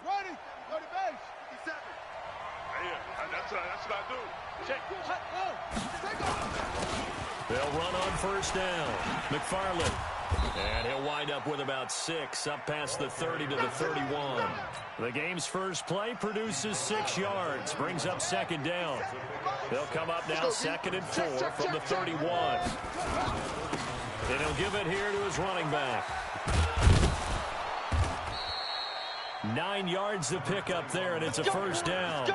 Ready. Go to base. 57. Yeah, that's what I do. Check. They'll run on first down. McFarland. And he'll wind up with about 6 up past the 30 to the 31. The game's first play produces 6 yards. Brings up second down. They'll come up now 2nd and 4 from the 31. And he'll give it here to his running back. 9 yards to pick up there, and it's a first down.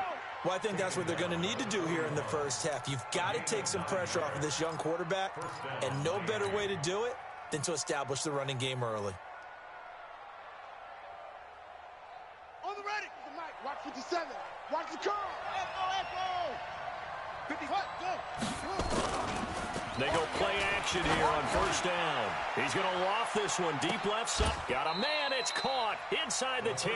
Well, I think that's what they're going to need to do here in the first half. You've got to take some pressure off of this young quarterback, and no better way to do it than to establish the running game early. On the ready. Watch 57. Watch the curl. Echo. 50. They go play action here on first down. He's going to loft this one deep left side. Got a man. It's caught inside the 10.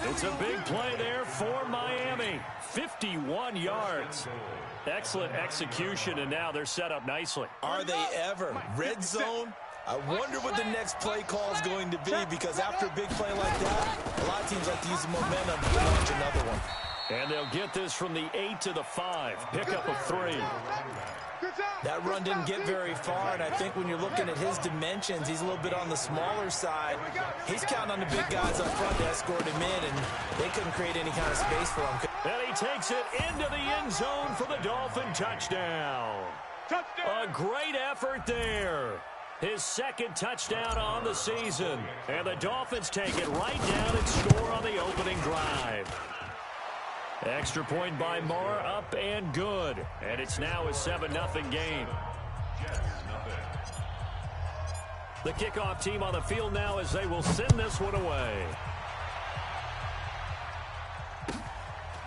It's a big play there for Miami. 51 yards. Excellent execution, and now they're set up nicely. Are they ever? Red zone? I wonder what the next play call is going to be, because after a big play like that, a lot of teams like to use the momentum to launch another one. And they'll get this from the 8 to the 5. Pickup of 3. That run didn't get very far, and I think when you're looking at his dimensions, he's a little bit on the smaller side. He's counting on the big guys up front to escort him in, and they couldn't create any kind of space for him. And he takes it into the end zone for the Dolphin touchdown. A great effort there. His 2nd touchdown on the season. And the Dolphins take it right down and score on the opening drive. Extra point by Marr, up and good. And it's now a 7-0 game. The kickoff team on the field now as they will send this one away.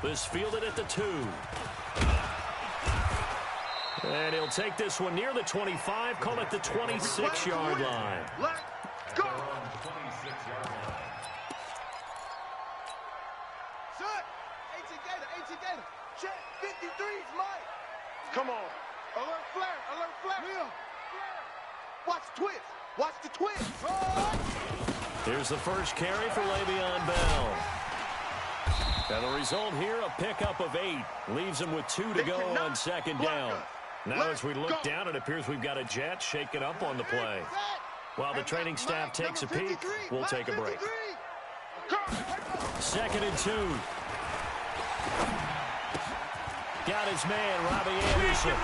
This fielded at the 2. And he'll take this one near the 25, call it the 26-yard line. Let's go. Shut. 18 Gator. Check. 53's Mike. Come on. Alert flare. Real. Watch the twist. Watch the twist. Here's the first carry for Le'Veon Bell. And the result here, a pickup of 8. Leaves him with 2 to go on second down. Now as we look down, it appears we've got a jet shaking up on the play. While the training staff takes a peek, we'll take a break. 2nd and 2. Got his man, Robbie Anderson.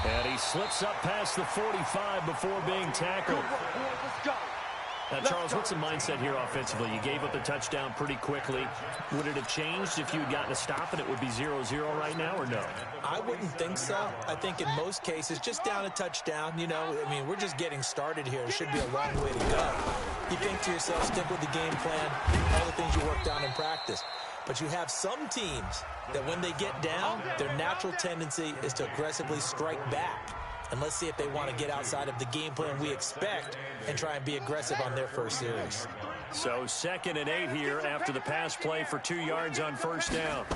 And he slips up past the 45 before being tackled. Now, Charles, what's the mindset here offensively? You gave up the touchdown pretty quickly. Would it have changed if you had gotten a stop and it would be 0-0 right now, or no? I wouldn't think so. I think in most cases, just down a touchdown, you know, I mean, we're just getting started here. It should be a long way to go. You think to yourself, stick with the game plan, all the things you worked on in practice. But you have some teams that when they get down, their natural tendency is to aggressively strike back. And let's see if they want to get outside of the game plan we expect and try and be aggressive on their first series. So 2nd and 8 here after the pass play for 2 yards on first down.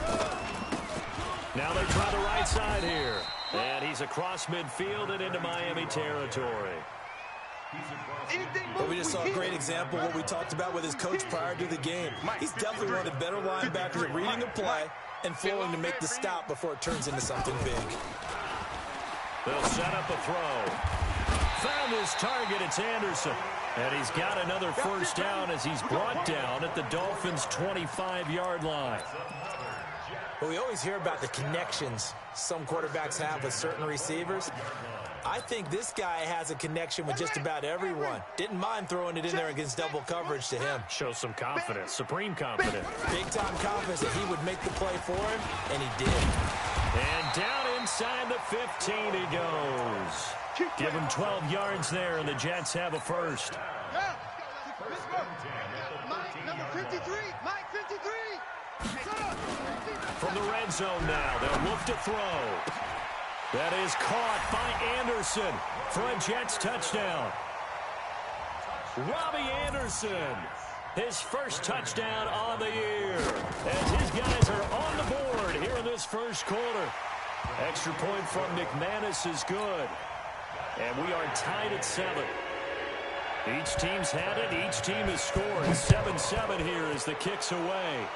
Now they try the right side here. And he's across midfield and into Miami territory. But we just saw a great example of what we talked about with his coach prior to the game. He's definitely one of the better linebackers at reading a play and flowing to make the stop before it turns into something big. They'll set up a throw. Found his target. It's Anderson. And he's got another first down as he's brought down at the Dolphins' 25-yard line. Well, we always hear about the connections some quarterbacks have with certain receivers. I think this guy has a connection with just about everyone. Didn't mind throwing it in there against double coverage to him. Shows some confidence, supreme confidence. Big-time confidence that he would make the play for him, and he did. And down inside the 15 he goes. Give him 12 yards there, and the Jets have a first. Number 53. Mike 53. From the red zone now, they'll look to throw. That is caught by Anderson for a Jets touchdown. Robbie Anderson, his first touchdown on the year, as his guys are on the board here in this first quarter. Extra point from McManus is good, and we are tied at 7. Each team's had it. Each team has scored. 7-7 here as the kick's away.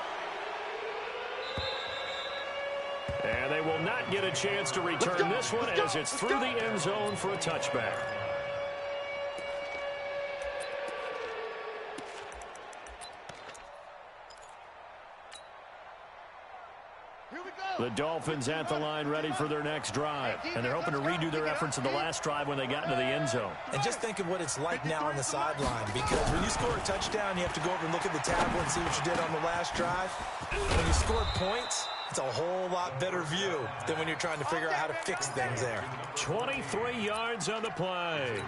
And they will not get a chance to return this one as it's through the end zone for a touchback. The Dolphins at the line ready for their next drive. And they're hoping to redo their efforts in the last drive when they got into the end zone. And just think of what it's like now on the sideline, because when you score a touchdown, you have to go over and look at the tablet and see what you did on the last drive. When you score points, it's a whole lot better view than when you're trying to figure out how to fix things there. 23 yards on the play.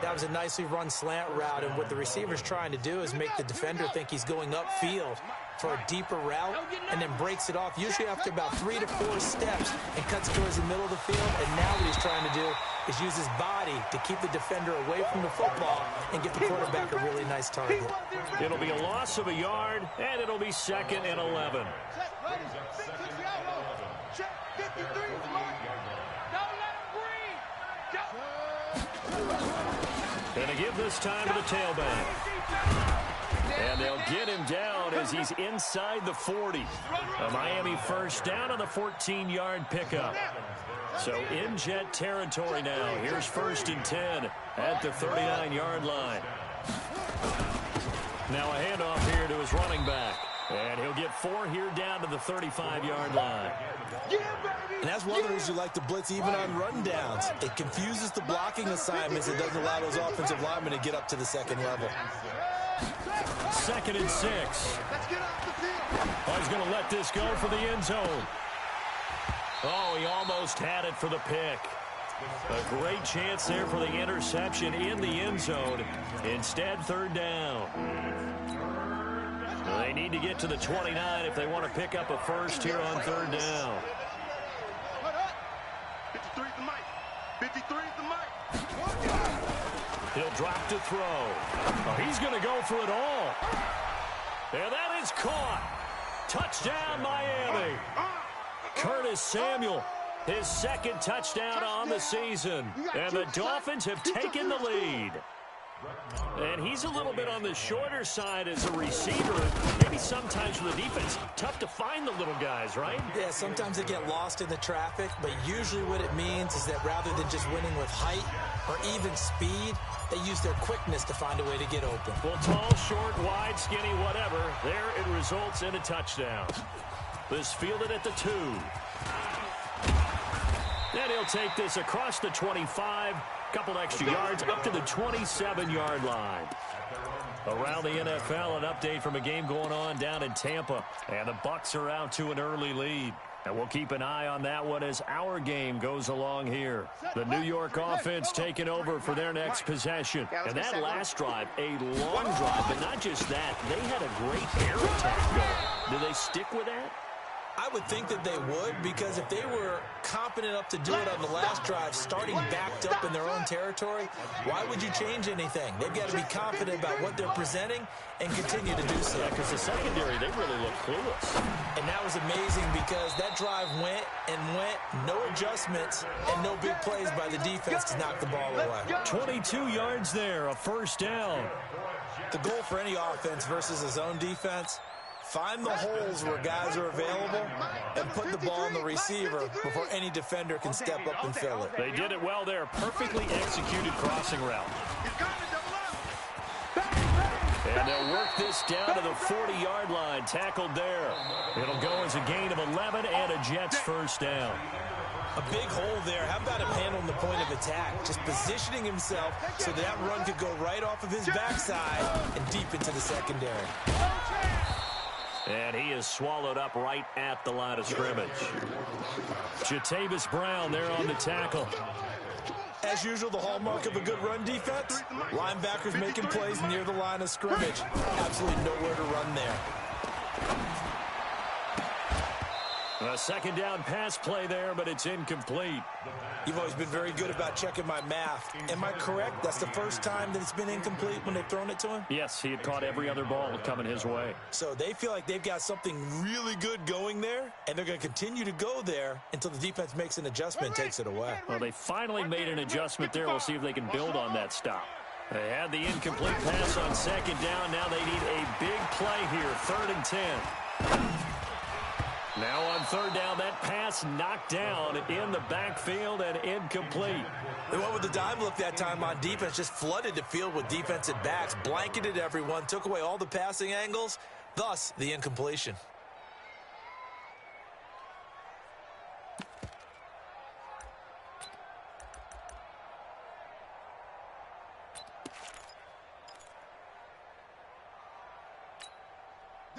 That was a nicely run slant route, and what the receiver's trying to do is make the defender think he's going upfield for a deeper route and then breaks it off, usually after about 3 to 4 steps, and cuts towards the middle of the field. And now what he's trying to do is use his body to keep the defender away from the football and get the quarterback a really nice target. It'll be a loss of a yard, and it'll be 2nd and 11. And to give this time to the tailback. And they'll get him down as he's inside the 40. A Miami first down on the 14-yard pickup. So in jet territory now. Here's 1st and 10 at the 39-yard line. Now a handoff here to his running back. And he'll get 4 here down to the 35-yard line. And that's one of the reasons you like to blitz even on rundowns. It confuses the blocking assignments. It doesn't allow those offensive linemen to get up to the second level. 2nd and 6. Oh, he's going to let this go for the end zone. Oh, he almost had it for the pick. A great chance there for the interception in the end zone. Instead, 3rd down. They need to get to the 29 if they want to pick up a first here on 3rd down. 53's the mic. 53's the mic. He'll drop to throw. Oh, he's going to go for it all. And that is caught. Touchdown, Miami. Curtis Samuel, his 2nd touchdown on the season. And the Dolphins have taken the lead. And he's a little bit on the shorter side as a receiver. Maybe sometimes for the defense, tough to find the little guys, right? Yeah, sometimes they get lost in the traffic, but usually what it means is that rather than just winning with height or even speed, they use their quickness to find a way to get open. Well, tall, short, wide, skinny, whatever, there it results in a touchdown. This fielded at the 2. And he'll take this across the 25. Couple extra yards up to the 27-yard line. Around the NFL, an update from a game going on down in Tampa. And the Bucs are out to an early lead. And we'll keep an eye on that one as our game goes along here. The New York offense taking over for their next possession. And that last drive, a long drive, but not just that. They had a great air attack going. Do they stick with that? I would think that they would, because if they were competent enough to do it on the last drive, starting backed up in their own territory, why would you change anything? They've got to be confident about what they're presenting and continue to do so. Yeah, because the secondary, they really look clueless. And that was amazing because that drive went and went, no adjustments, and no big plays by the defense to knock the ball away. 22 yards there, a first down. The goal for any offense versus his own defense, find the holes where guys are available and put the ball on the receiver before any defender can step up and fill it. They did it well there. Perfectly executed crossing route. And they'll work this down to the 40-yard line. Tackled there. It'll go as a gain of 11 and a Jets first down. A big hole there. How about him handling the point of attack? Just positioning himself so that run could go right off of his backside and deep into the secondary. And he is swallowed up right at the line of scrimmage. Jatavis Brown there on the tackle. As usual, the hallmark of a good run defense, linebackers making plays near the line of scrimmage. Absolutely nowhere to run there. A second down pass play there, but it's incomplete. You've always been very good about checking my math. Am I correct? That's the first time that it's been incomplete when they've thrown it to him? Yes, he had caught every other ball coming his way. So they feel like they've got something really good going there, and they're going to continue to go there until the defense makes an adjustment and takes it away. Well, they finally made an adjustment there. We'll see if they can build on that stop. They had the incomplete pass on second down. Now they need a big play here, 3rd and 10. Now on 3rd down, that pass knocked down in the backfield and incomplete. They went with the dime look that time on defense, just flooded the field with defensive backs, blanketed everyone, took away all the passing angles, thus the incompletion.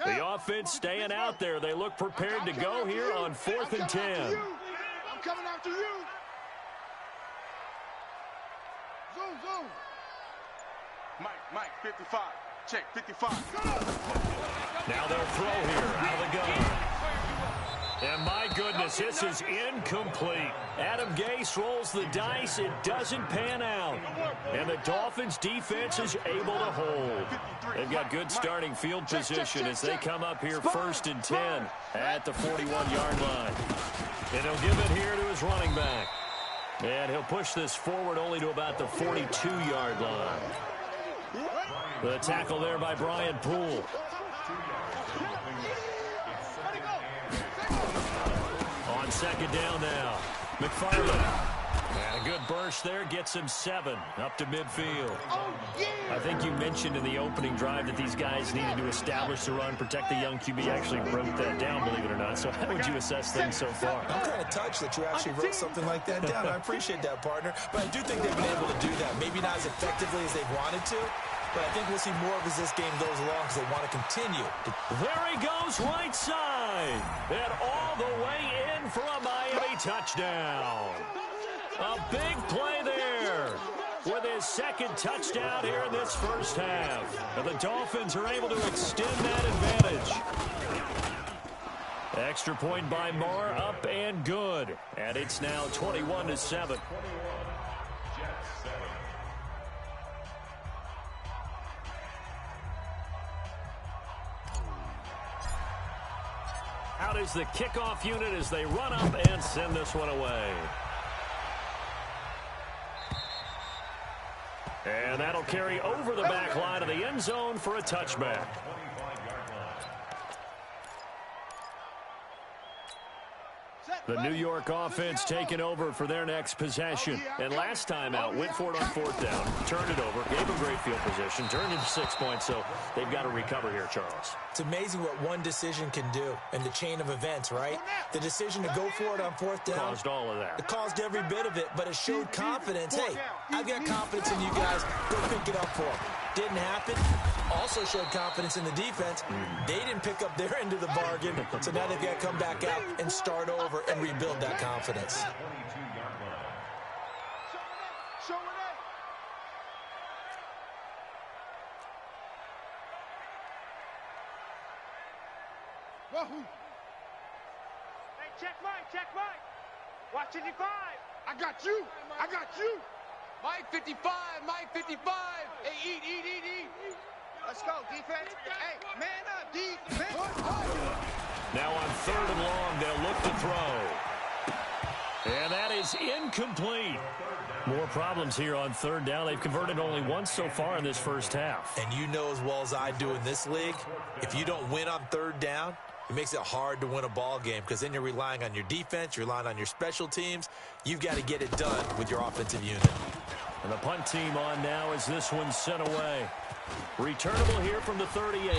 The offense staying out there. They look prepared to go here on 4th and 10. I'm coming after you. Zoom. Mike, 55. Check, 55. Now they'll throw here out of the gun. And my goodness, this is incomplete. Adam Gase rolls the dice. It doesn't pan out. And the Dolphins defense is able to hold. They've got good starting field position as they come up here 1st and 10 at the 41-yard line. And he'll give it here to his running back. And he'll push this forward only to about the 42-yard line. The tackle there by Brian Poole. On 2nd down now, McFarland. And a good burst there gets him 7 up to midfield. I think you mentioned in the opening drive that these guys needed to establish the run, protect the young QB. Actually wrote that down, believe it or not. So how would you assess things so far? I'm kind of touched that you actually wrote something like that down. I appreciate that, partner. But I do think they've been able to do that. Maybe not as effectively as they wanted to, but I think we'll see more of as this game goes along because they want to continue. There he goes, right side. And all the way in for a Miami touchdown. A big play there with his 2nd touchdown here in this first half. And the Dolphins are able to extend that advantage. Extra point by Marr, up and good. And it's now 21-7. Out is the kickoff unit as they run up and send this one away. And that'll carry over the back line of the end zone for a touchback. The New York offense taking over for their next possession. And last time out, went for it on 4th down, turned it over, gave them great field position, turned into 6 points, so they've got to recover here, Charles. It's amazing what one decision can do in the chain of events, right? The decision to go for it on 4th down. Caused all of that. It caused every bit of it, but it showed confidence. Hey, I've got confidence in you guys. Go pick it up for them. Didn't happen. Also showed confidence in the defense. They didn't pick up their end of the bargain, so now they've got to come back out and start over and rebuild that confidence. Hey, check Mike. Watch 55. I got you. Mike 55. Hey, eat. Let's go, defense. Hey, man up, defense. Now on 3rd and long, they'll look to throw. And that is incomplete. More problems here on 3rd down. They've converted only once so far in this first half. And you know as well as I do in this league, if you don't win on 3rd down, it makes it hard to win a ball game because then you're relying on your defense, you're relying on your special teams. You've got to get it done with your offensive unit. And the punt team on now as this one's sent away. Returnable here from the 38.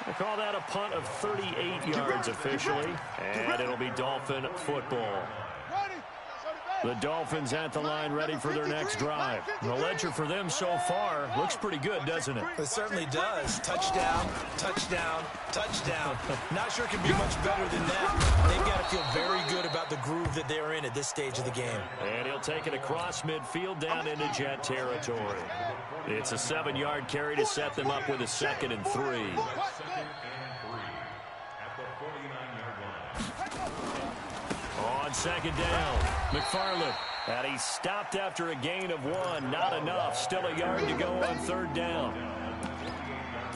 I call that a punt of 38 yards officially, and it'll be Dolphin football. The Dolphins at the line ready for their next drive. The ledger for them so far looks pretty good, doesn't it? It certainly does. Touchdown, touchdown, touchdown. Not sure it can be much better than that. They've got to feel very good about the groove that they're in at this stage of the game. And he'll take it across midfield down into Jet territory. It's a 7-yard carry to set them up with a 2nd and 3. On 2nd down, McFarland. And he stopped after a gain of 1. Not enough. Still a yard to go on 3rd down.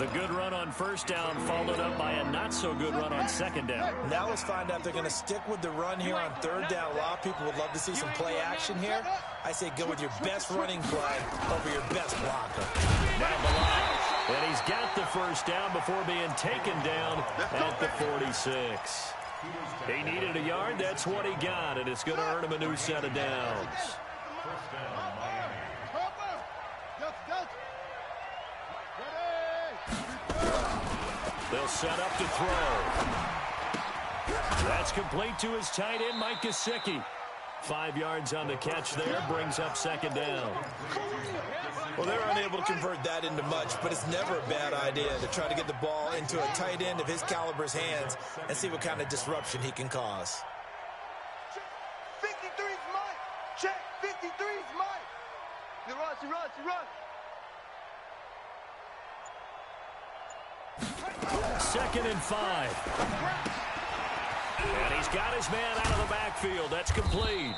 The good run on first down followed up by a not-so-good run on second down. Now let's find out if they're going to stick with the run here on third down. A lot of people would love to see some play action here. I say go with your best running play over your best blocker. Down the line. And he's got the first down before being taken down at the 46. He needed a yard. That's what he got, and it's going to earn him a new set of downs. They'll set up to throw. That's complete to his tight end, Mike Gesicki. 5 yards on the catch there, brings up second down. Well, they're unable to convert that into much, but it's never a bad idea to try to get the ball into a tight end of his caliber's hands and see what kind of disruption he can cause. 53's Mike. Check. 53's Mike. You rush. Second and 5. And he's got his man out of the backfield. That's complete.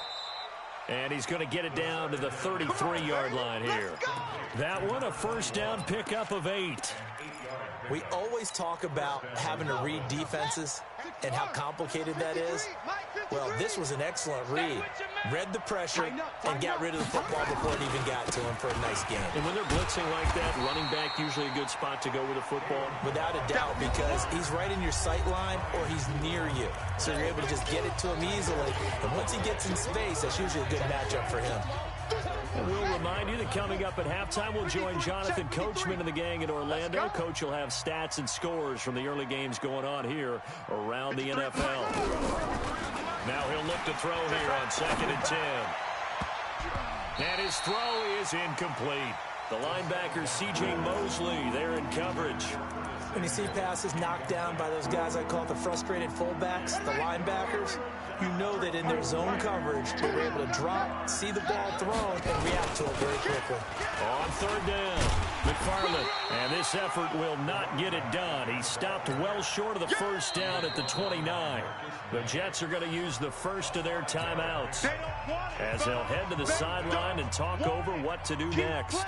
And he's going to get it down to the 33-yard line here. That one, a first down pickup of 8. We always talk about having to read defenses and how complicated that is. Well, this was an excellent read. Read the pressure and got rid of the football before it even got to him for a nice game. And when they're blitzing like that, running back usually a good spot to go with a football? Without a doubt, because he's right in your sight line or he's near you. So you're able to just get it to him easily. And once he gets in space, that's usually a good matchup for him. And we'll remind you that coming up at halftime, we'll join Jonathan Coachman and the gang in Orlando. Coach will have stats and scores from the early games going on here around the NFL. Now he'll look to throw here on 2nd and 10. And his throw is incomplete. The linebacker, C.J. Mosley, there in coverage. When you see passes knocked down by those guys I call the frustrated fullbacks, the linebackers, you know that in their zone coverage, they were able to drop, see the ball thrown, and react to it very quickly. On 3rd down, McFarland. And this effort will not get it done. He stopped well short of the first down at the 29. The Jets are going to use the first of their timeouts as they'll head to the sideline and talk over what to do next.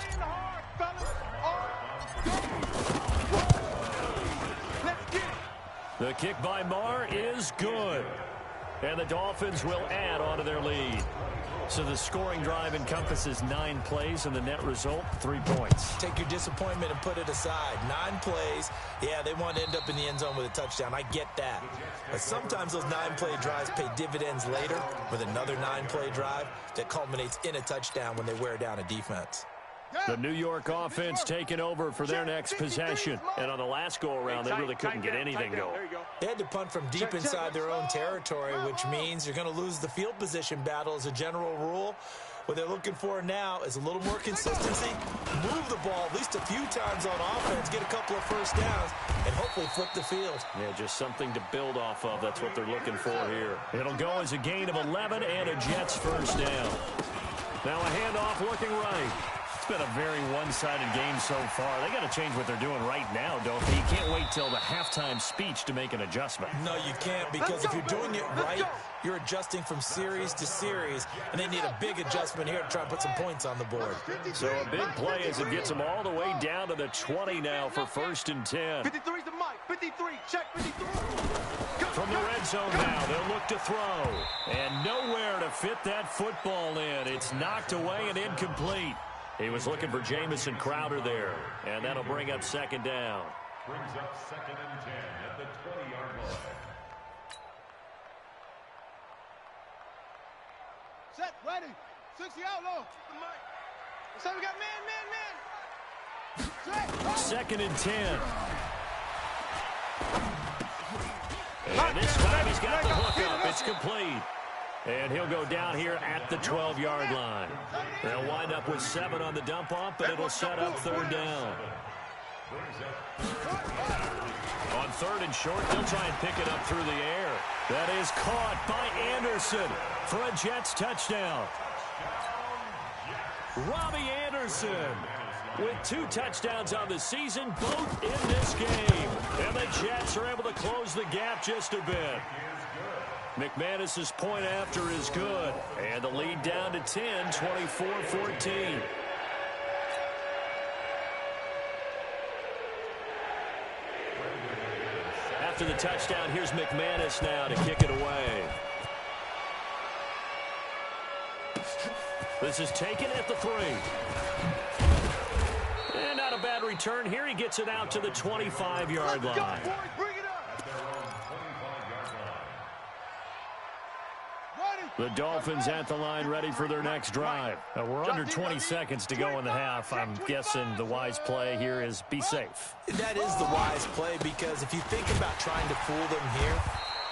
The kick by Marr is good. And the Dolphins will add on to their lead. So the scoring drive encompasses 9 plays, and the net result, 3 points. Take your disappointment and put it aside. 9 plays. Yeah, they want to end up in the end zone with a touchdown. I get that. But sometimes those 9-play drives pay dividends later with another 9-play drive that culminates in a touchdown when they wear down a defense. The New York offense taking over for their next possession. And on the last go-around, they really couldn't get anything going. They had to punt from deep inside their own territory, which means you're going to lose the field position battle as a general rule. What they're looking for now is a little more consistency, move the ball at least a few times on offense, get a couple of first downs, and hopefully flip the field. Yeah, just something to build off of. That's what they're looking for here. It'll go as a gain of 11 and a Jets first down. Now a handoff looking right. It's been a very one-sided game so far. They got to change what they're doing right now, don't they? You can't wait till the halftime speech to make an adjustment. No, you can't, because if you're doing it right, you're adjusting from series to series, and they need a big adjustment here to try and put some points on the board. So a big play as it gets them all the way down to the 20 now for 1st and 10. 53's the Mike. 53. Check 53. From the red zone now, they'll look to throw. And nowhere to fit that football in. It's knocked away and incomplete. He was looking for Jamison Crowder there. And that'll bring up 2nd down. Brings up 2nd and 10 at the 20-yard line. Set, ready. 60 outlaw. So we got man. Set. 2nd and 10. And this time he's got the hook up. It's complete. And he'll go down here at the 12-yard line. They'll wind up with 7 on the dump-off, but it'll set up 3rd down. On 3rd and short, they'll try and pick it up through the air. That is caught by Anderson for a Jets touchdown. Robbie Anderson with 2 touchdowns on the season, both in this game. And the Jets are able to close the gap just a bit. McManus's point after is good. And the lead down to 10, 24-14. After the touchdown, here's McManus now to kick it away. This is taken at the 3. And not a bad return here. He gets it out to the 25-yard line. The Dolphins at the line ready for their next drive. We're under 20 seconds to go in the half. I'm guessing the wise play here is be safe. That is the wise play, because if you think about trying to fool them here,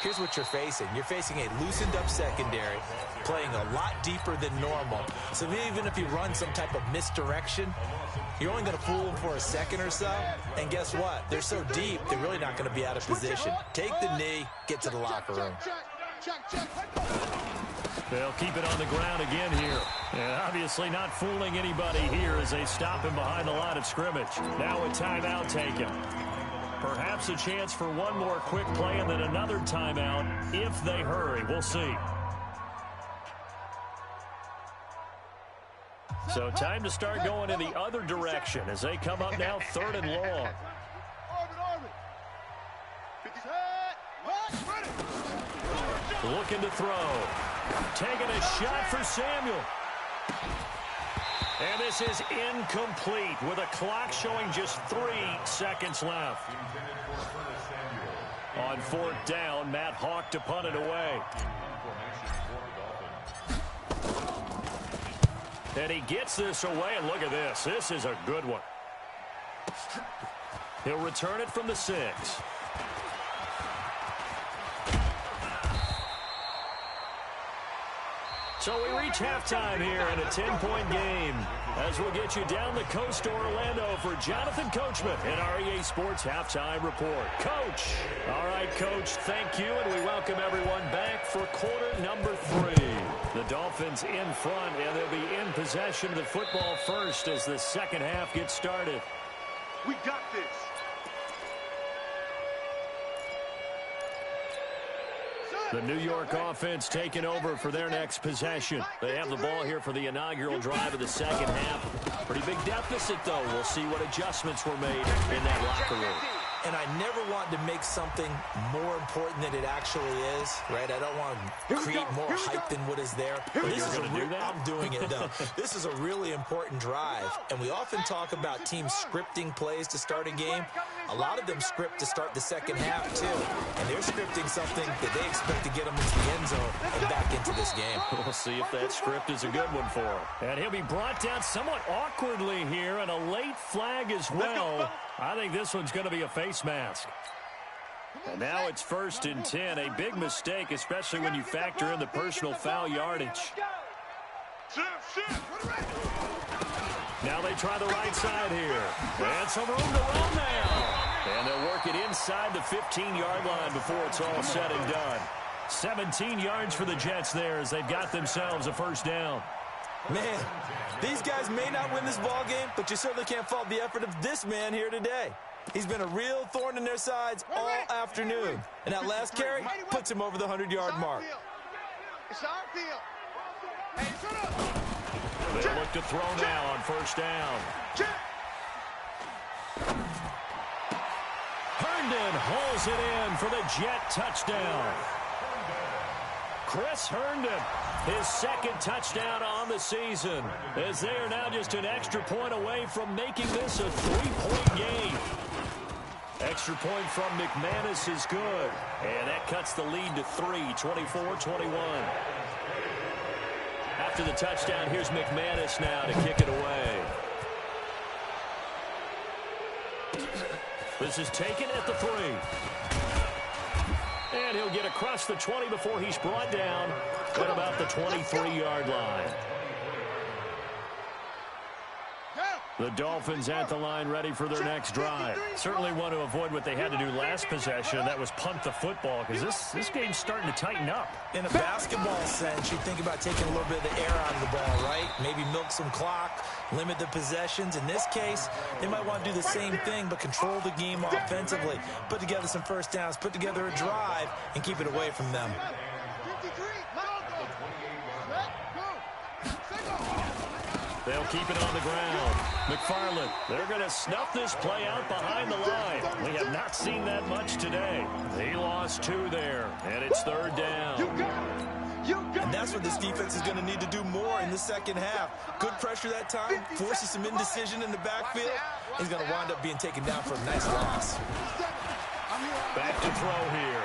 here's what you're facing. You're facing a loosened up secondary, playing a lot deeper than normal. So even if you run some type of misdirection, you're only going to fool them for a second or so. And guess what? They're so deep, they're really not going to be out of position. Take the knee, get to the locker room. They'll keep it on the ground again here. And obviously not fooling anybody here as they stop him behind the line of scrimmage. Now a timeout taken. Perhaps a chance for one more quick play and then another timeout if they hurry. We'll see. So time to start going in the other direction as they come up now 3rd and long. Looking to throw. Taking a shot for Samuel. And this is incomplete with a clock showing just 3 seconds left. On 4th down, Matt Hawk to punt it away. And he gets this away, and look at this. This is a good one. He'll return it from the 6. So we reach halftime here in a 10-point game as we'll get you down the coast to Orlando for Jonathan Coachman in our EA Sports Halftime Report. Coach. All right, Coach, thank you, and we welcome everyone back for quarter number 3. The Dolphins in front, and they'll be in possession of the football first as the second half gets started. We got this. The New York offense taking over for their next possession. They have the ball here for the inaugural drive of the second half. Pretty big deficit, though. We'll see what adjustments were made in that locker room. And I never want to make something more important than it actually is, right? I don't want to create more hype than what is there. But this is I'm doing it, though. This is a really important drive. And we often talk about teams scripting plays to start a game. A lot of them script to start the second half, too. And they're scripting something that they expect to get them into the end zone and back into this game. We'll see if that script is a good one for him. And he'll be brought down somewhat awkwardly here, and a late flag as well. I think this one's going to be a face mask. And now it's 1st and 10. A big mistake, especially when you factor in the personal foul yardage. Now they try the right side here. And some room to run now. And they'll work it inside the 15-yard line before it's all said and done. 17 yards for the Jets there as they've got themselves a first down. Man, these guys may not win this ball game, but you certainly can't fault the effort of this man here today. He's been a real thorn in their sides all afternoon. And that last carry puts him over the 100-yard mark. It's our field. Hey, shut up. They look to throw now on first down. Herndon hauls it in for the Jet touchdown. Chris Herndon, his second touchdown on the season, as they are now just an extra point away from making this a 3-point game. Extra point from McManus is good, and that cuts the lead to 3, 24-21. After the touchdown, here's McManus now to kick it away. This is taken at the 3. And he'll get across the 20 before he's brought down at about the 23-yard line. The Dolphins at the line ready for their next drive. Certainly want to avoid what they had to do last possession, and that was punt the football, because this game's starting to tighten up. In a basketball sense, you think about taking a little bit of the air out of the ball, right? Maybe milk some clock, limit the possessions. In this case, they might want to do the same thing, but control the game offensively. Put together some first downs, put together a drive, and keep it away from them. They'll keep it on the ground. McFarland, they're going to snuff this play out behind the line. We have not seen that much today. He lost 2 there, and it's 3rd down. And that's what this defense is going to need to do more in the second half. Good pressure that time, forces some indecision in the backfield. He's going to wind up being taken down for a nice loss. Back to throw here.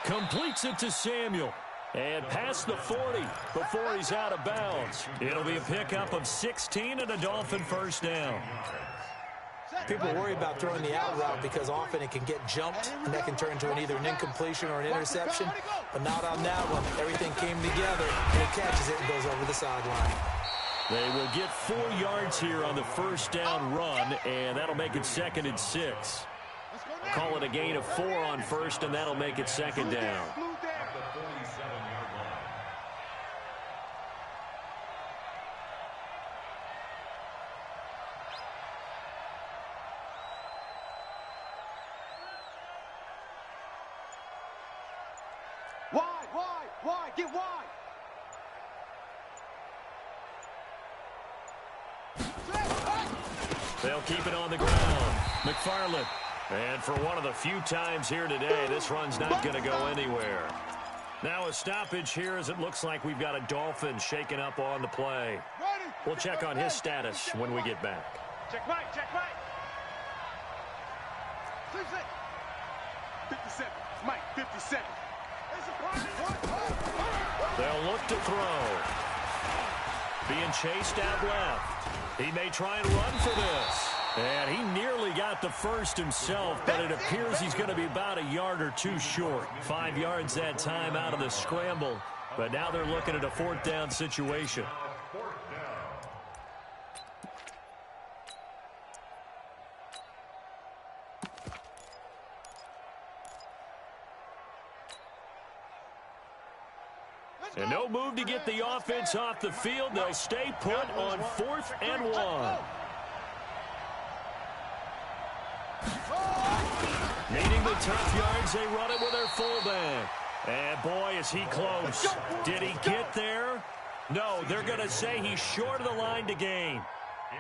Completes it to Samuel. And past the 40 before he's out of bounds. It'll be a pickup of 16 and a Dolphin first down. People worry about throwing the out route because often it can get jumped, and that can turn into either an incompletion or an interception. But not on that one. Everything came together, and he catches it and goes over the sideline. They will get 4 yards here on the first down run, and that'll make it 2nd and 6. Call it a gain of 4 on first, and that'll make it 2nd down. Wide, get wide. They'll keep it on the ground. McFarland. And for one of the few times here today, this run's not going to go anywhere. Now a stoppage here as it looks like we've got a Dolphin shaken up on the play. We'll check on his status when we get back. Check right, check right. 57, Mike, 57. They'll look to throw. Being chased out left. He may try and run for this. And he nearly got the first himself, but it appears he's going to be about a yard or 2 short. 5 yards that time out of the scramble. But now they're looking at a 4th down situation. And no move to get the offense off the field. They'll stay put on 4th and 1. Needing the tough yards, they run it with their fullback. And boy, is he close. Did he get there? No, they're going to say he's short of the line to gain.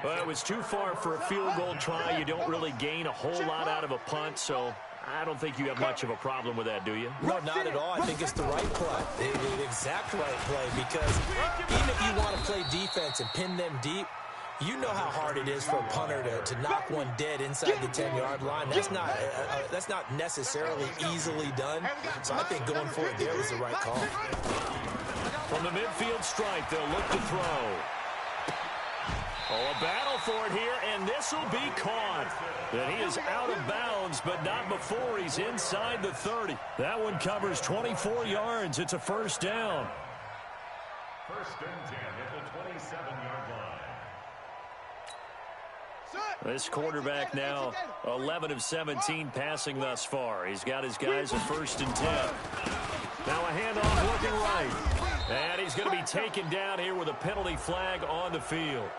Well, it was too far for a field goal try. You don't really gain a whole lot out of a punt, so I don't think you have much of a problem with that, do you? No, not at all. I think it's the right play, the exact right play, because even if you want to play defense and pin them deep, you know how hard it is for a punter to knock one dead inside the 10-yard line. That's not necessarily easily done. So I think going for it there was the right call. From the midfield stripe, they'll look to throw. Oh, a battle for it here, and this will be caught. And he is out of bounds, but not before he's inside the 30. That one covers 24 yards. It's a first down. 1st and 10 at the 27-yard line. This quarterback now 11 of 17 passing thus far. He's got his guys at 1st and 10. Now a handoff looking right. And he's going to be taken down here with a penalty flag on the field.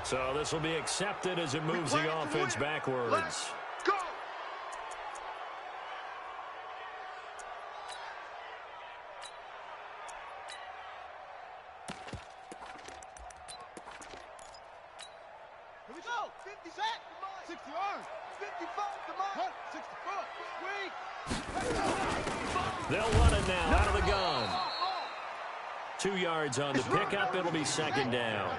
So this will be accepted as it moves the offense backwards. Go! Here we go. 50 set. 60 yards. 55. Come on. 64. They'll run it now out of the gun. 2 yards on the pickup. It'll be 2nd down.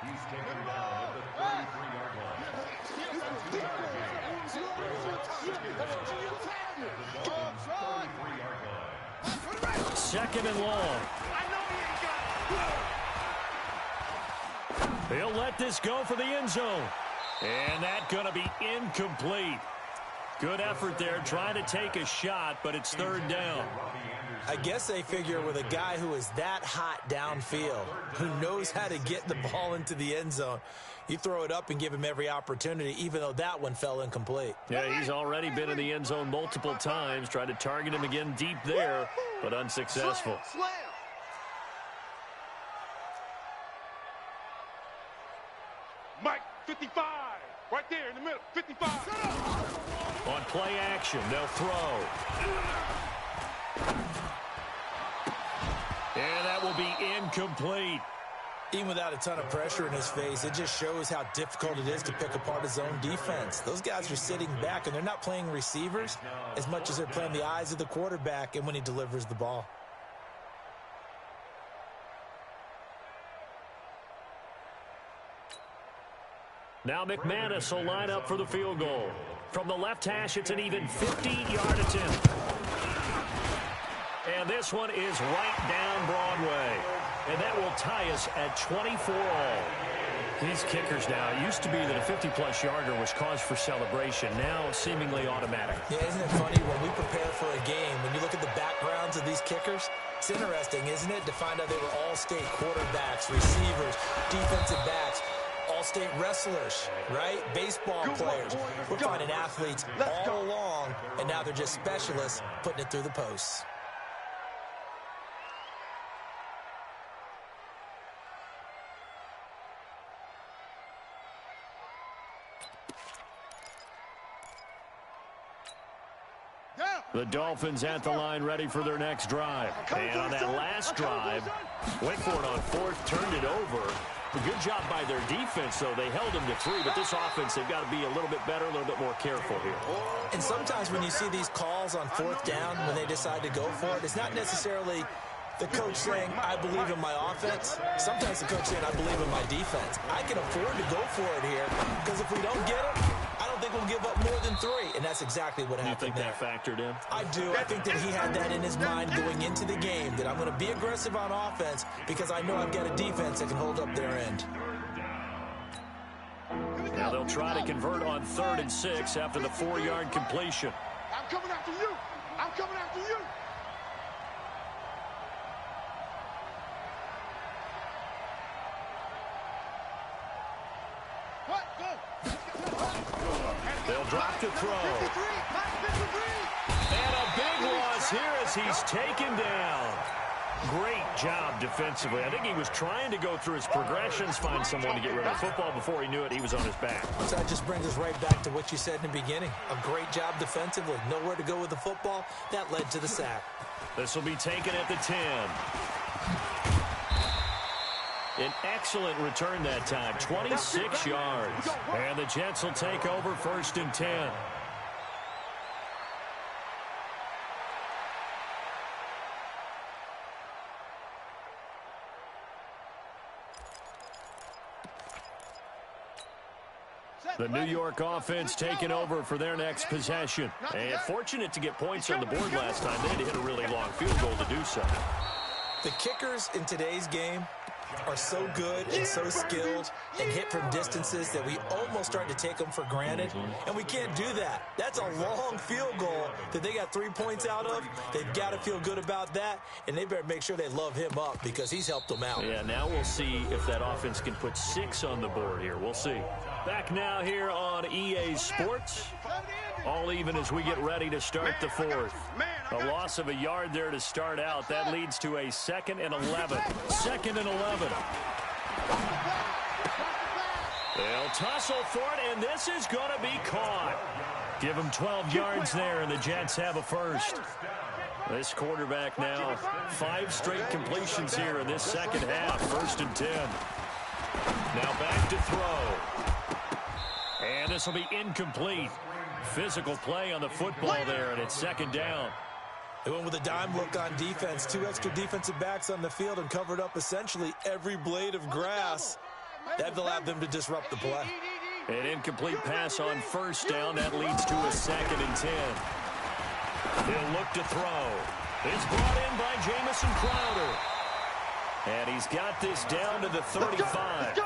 He's taken down at the 33-yard line. 2nd and long. He'll let this go for the end zone. And that's going to be incomplete. Good effort there, trying to take a shot, but it's 3rd down. I guess they figure with a guy who is that hot downfield, who knows how to get the ball into the end zone, you throw it up and give him every opportunity, even though that one fell incomplete. Yeah, he's already been in the end zone multiple times, tried to target him again deep there, but unsuccessful. Slam. Mike, 55. Right there in the middle, 55. On play action, they'll throw. And that will be incomplete. Even without a ton of pressure in his face, it just shows how difficult it is to pick apart his own defense. Those guys are sitting back, and they're not playing receivers as much as they're playing the eyes of the quarterback and when he delivers the ball. Now McManus will line up for the field goal. From the left hash, it's an even 50-yard attempt. And this one is right down Broadway. And that will tie us at 24 all. These kickers now, it used to be that a 50-plus yarder was cause for celebration. Now seemingly automatic. Yeah, isn't it funny when we prepare for a game, when you look at the backgrounds of these kickers, it's interesting, isn't it, to find out they were all-state quarterbacks, receivers, defensive backs, all-state wrestlers, right? Baseball players. We're finding athletes all along, and now they're just specialists putting it through the posts. The Dolphins at the line ready for their next drive. And on that last drive, went for it on fourth, turned it over. A good job by their defense, though. They held them to 3, but this offense, they've got to be a little bit better, a little bit more careful here. And sometimes when you see these calls on fourth down, when they decide to go for it, it's not necessarily the coach saying, I believe in my offense. Sometimes the coach saying, I believe in my defense. I can afford to go for it here, because if we don't get it, I don't think we'll give up more than 3, and that's exactly what happened. You think that factored in? I do. I think that he had that in his mind going into the game, that I'm going to be aggressive on offense because I know I've got a defense that can hold up their end. Now they'll try to convert on 3rd and 6 after the 4-yard completion. I'm coming after you. I'm coming after you. They'll drop to throw. And a big loss here as he's taken down. Great job defensively. I think he was trying to go through his progressions, find someone to get rid of the football. Before he knew it, he was on his back. So that just brings us right back to what you said in the beginning. A great job defensively. Nowhere to go with the football. That led to the sack. This will be taken at the 10. An excellent return that time, 26 yards. And the Jets will take over 1st and 10. The New York offense taking over for their next possession. And fortunate to get points on the board last time. They had to hit a really long field goal to do so. The kickers in today's game are so good and so skilled and hit from distances that we almost start to take them for granted, and we can't do that. That's a long field goal that they got 3 points out of. They've got to feel good about that, and they better make sure they love him up because he's helped them out. Yeah, now we'll see if that offense can put 6 on the board here. We'll see. Back now here on EA Sports. All even as we get ready to start the 4th. A loss of a yard there to start out. That leads to a 2nd and 11. 2nd and 11. They'll tussle for it, and this is going to be caught. Give them 12 yards there, and the Jets have a first. This quarterback now, 5 straight completions here in this second half. 1st and 10. Now back to throw. And this will be incomplete. Physical play on the football there, and it's 2nd down. They went with a dime look on defense. 2 extra defensive backs on the field and covered up essentially every blade of grass. That allowed them to disrupt the play. An incomplete pass on 1st down. That leads to a 2nd and 10. He'll look to throw. It's brought in by Jamison Crowder. And he's got this down to the 35.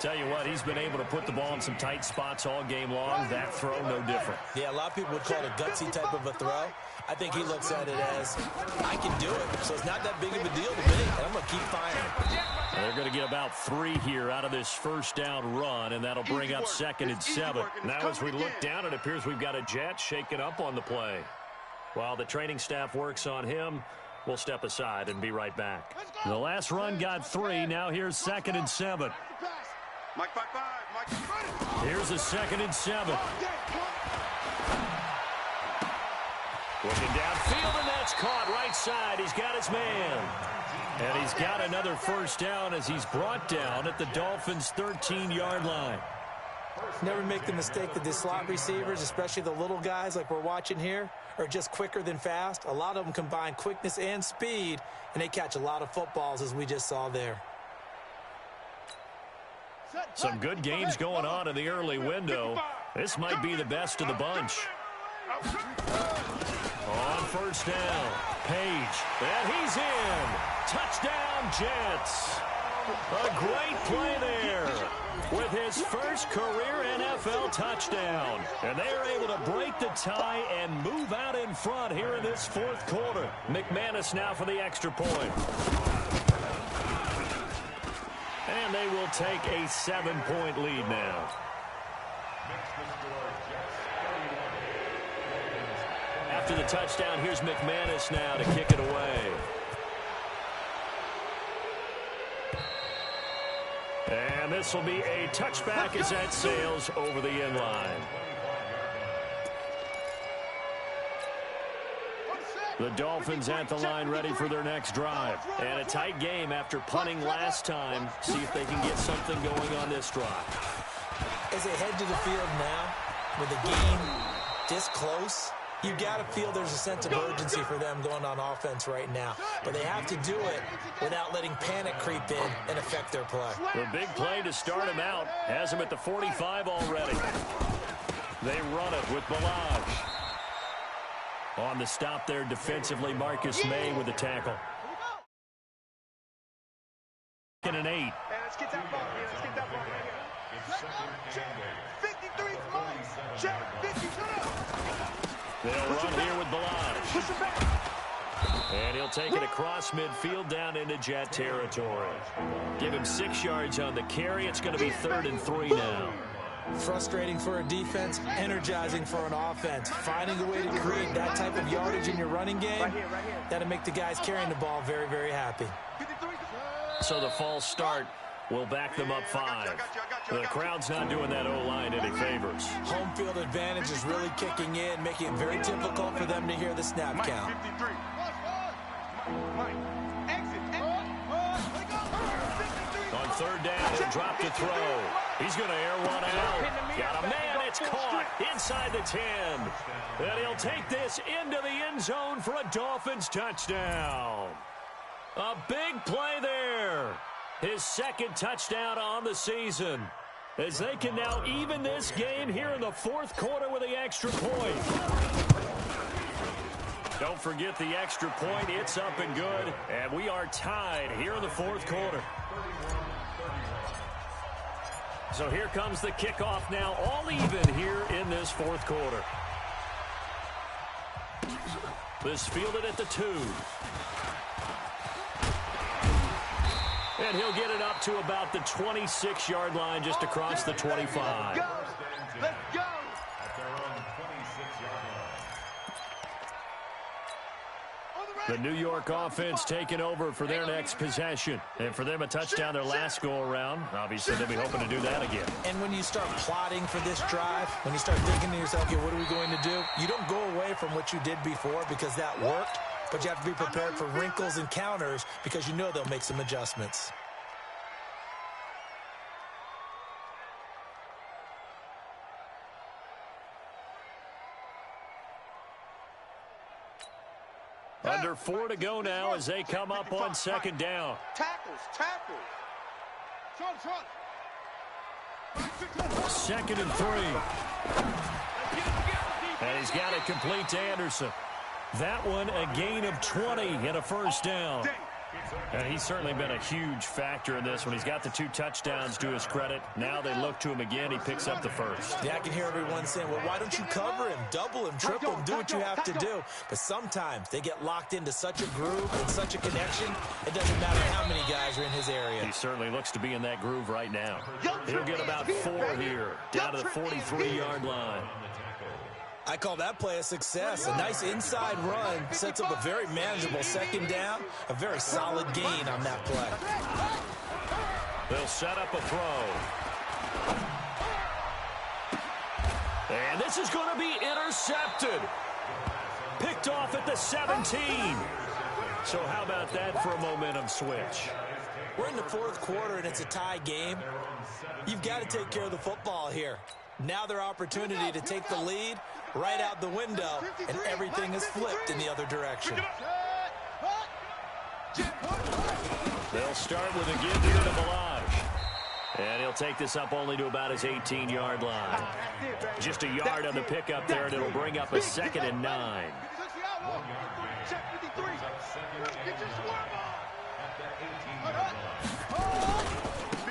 Tell you what, he's been able to put the ball in some tight spots all game long. That throw, no different. Yeah, a lot of people would call it a gutsy type of a throw. I think he looks at it as, I can do it, so it's not that big of a deal to me, and I'm going to keep firing. They're going to get about 3 here out of this 1st down run, and that'll bring up 2nd and 7. Now as we look down, it appears we've got a Jet shaking up on the play. While the training staff works on him, we'll step aside and be right back. The last run got 3. Now here's 2nd and 7. Mike 5-5. Mike. Here's a 2nd and 7. Looking downfield, and that's caught right side. He's got his man. And he's got another first down as he's brought down at the Dolphins' 13-yard line. Never make the mistake that the slot receivers, especially the little guys like we're watching here, are just quicker than fast. A lot of them combine quickness and speed, and they catch a lot of footballs, as we just saw there. Some good games going on in the early window. This might be the best of the bunch. On first down, Page, and he's in. Touchdown, Jets. A great play there with his first career NFL touchdown. And they are able to break the tie and move out in front here in this fourth quarter. McManus now for the extra point. And they will take a 7-point lead now. After the touchdown, here's McManus now to kick it away. And this will be a touchback as that sails over the end line. The Dolphins at the line ready for their next drive. And a tight game after punting last time. See if they can get something going on this drive. As they head to the field now, with the game this close, you got to feel there's a sense of urgency for them going on offense right now. But they have to do it without letting panic creep in and affect their play. The big play to start him out has him at the 45 already. They run it with Balaj. On the stop there defensively, Marcus May with the tackle. And an 8. Let's get that ball. Let's get that ball right here. 53 Mike. Check. 52. They'll run here with Balaj. And he'll take it across midfield down into Jet territory. Give him 6 yards on the carry. It's going to be 3rd and 3 now. Frustrating for a defense, energizing for an offense. Finding a way to create that type of yardage in your running game, that'll make the guys carrying the ball very, very happy. So the false start will back them up 5. The crowd's not doing that O-line any favors. Home field advantage is really kicking in, making it very difficult for them to hear the snap count. On 3rd down, he'll drop to throw. He's going to air one out. Got a man, it's caught inside the 10. And he'll take this into the end zone for a Dolphins touchdown. A big play there. His 2nd touchdown on the season. As they can now even this game here in the 4th quarter with the extra point. Don't forget the extra point. It's up and good. And we are tied here in the 4th quarter. So here comes the kickoff now, all even here in this 4th quarter. This fielded at the 2. And he'll get it up to about the 26-yard line just across the 25. Let's go. The New York offense taking over for their next possession. And for them, a touchdown their last go-around. Obviously, they'll be hoping to do that again. And when you start plotting for this drive, when you start thinking to yourself, okay, what are we going to do? You don't go away from what you did before because that worked. But you have to be prepared for wrinkles and counters because you know they'll make some adjustments. Under 4 to go now as they come up on 2nd down. Tackles. 2nd and 3. And he's got it complete to Anderson. That one a gain of 20 and a first down. And he's certainly been a huge factor in this one. He's got the 2 touchdowns to his credit. Now they look to him again. He picks up the first. Yeah, I can hear everyone saying, well, why don't you cover him, double him, triple him, do what you have to do. But sometimes they get locked into such a groove and such a connection, it doesn't matter how many guys are in his area. He certainly looks to be in that groove right now. He'll get about 4 here, down to the 43-yard line. I call that play a success. A nice inside run sets up a very manageable 2nd down, a very solid gain on that play. They'll set up a throw. And this is going to be intercepted. Picked off at the 17. So how about that for a momentum switch? We're in the fourth quarter, and it's a tie game. You've got to take care of the football here. Now their opportunity to take the lead right out the window, and everything is flipped in the other direction. They'll start with a give here to Balaj. And he'll take this up only to about his 18-yard line. Just a yard on the pickup there, and it'll bring up a 2nd and 9.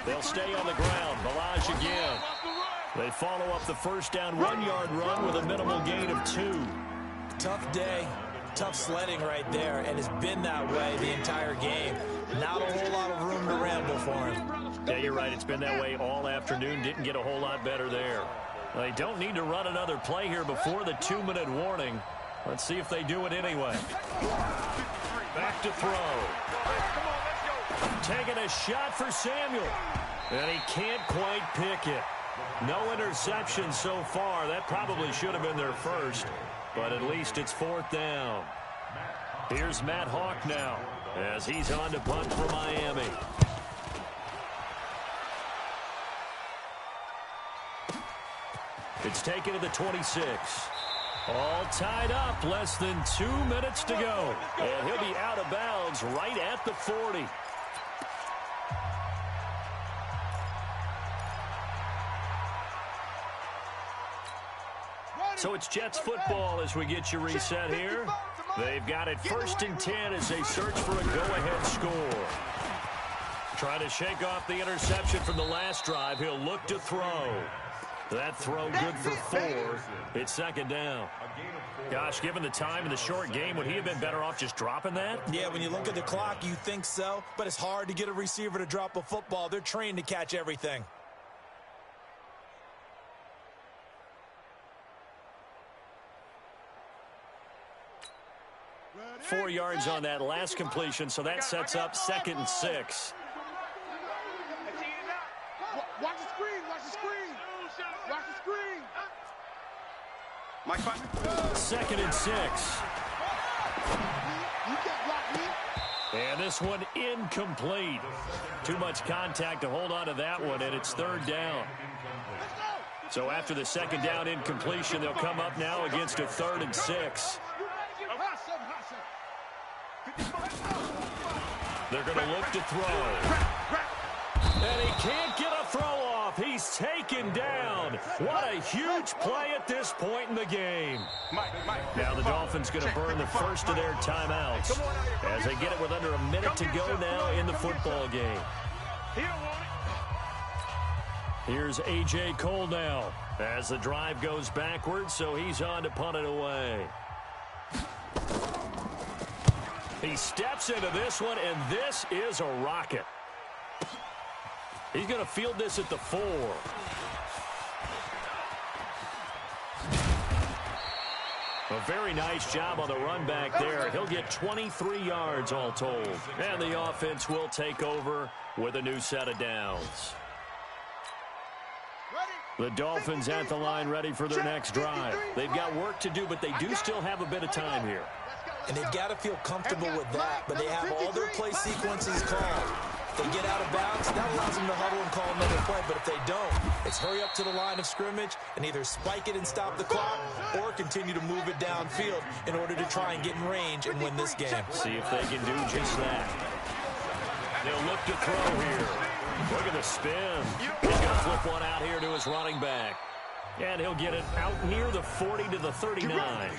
They'll stay on the ground. Balaj again. They follow up the first down 1-yard run with a minimal gain of 2. Tough day, tough sledding right there, and it's been that way the entire game. Not a whole lot of room to ramble for him. Yeah, you're right. It's been that way all afternoon. Didn't get a whole lot better there. They don't need to run another play here before the 2-minute warning. Let's see if they do it anyway. Back to throw. Taking a shot for Samuel. And he can't quite pick it. No interception so far. That probably should have been their first. But at least it's 4th down. Here's Matt Hawk now as he's on to punt for Miami. It's taken to the 26. All tied up. Less than 2 minutes to go. And he'll be out of bounds right at the 40. So it's Jets football as we get you reset here. They've got it 1st and 10 as they search for a go-ahead score. Trying to shake off the interception from the last drive. He'll look to throw. That throw good for 4. It's 2nd down. Gosh, given the time in the short game, would he have been better off just dropping that? Yeah, when you look at the clock, you think so. But it's hard to get a receiver to drop a football. They're trained to catch everything. 4 yards on that last completion, so that sets up 2nd and 6. Watch the screen, watch the screen. Watch the screen. Mike, 2nd and 6. You can't block me. And this one incomplete. Too much contact to hold on to that one, and it's 3rd down. So after the 2nd down incompletion, they'll come up now against a 3rd and 6. They're going to look to throw. And he can't get a throw off. He's taken down. What a huge play at this point in the game. Now the Dolphins going to burn the first of their timeouts as they get it with under a minute to go now in the football game. Here's A.J. Cole now as the drive goes backwards, so he's on to punt it away. He steps into this one, and this is a rocket. He's going to field this at the 4. A very nice job on the run back there. He'll get 23 yards all told. And the offense will take over with a new set of downs. The Dolphins at the line ready for their next drive. They've got work to do, but they do still have a bit of time here. And they've got to feel comfortable with that, but they have all their play sequences called. If they get out of bounds, that allows them to huddle and call another play, but if they don't, it's hurry up to the line of scrimmage and either spike it and stop the clock or continue to move it downfield in order to try and get in range and win this game. See if they can do just that. They'll look to throw here. Look at the spin. He's going to flip one out here to his running back. And he'll get it out near the 40 to the 39.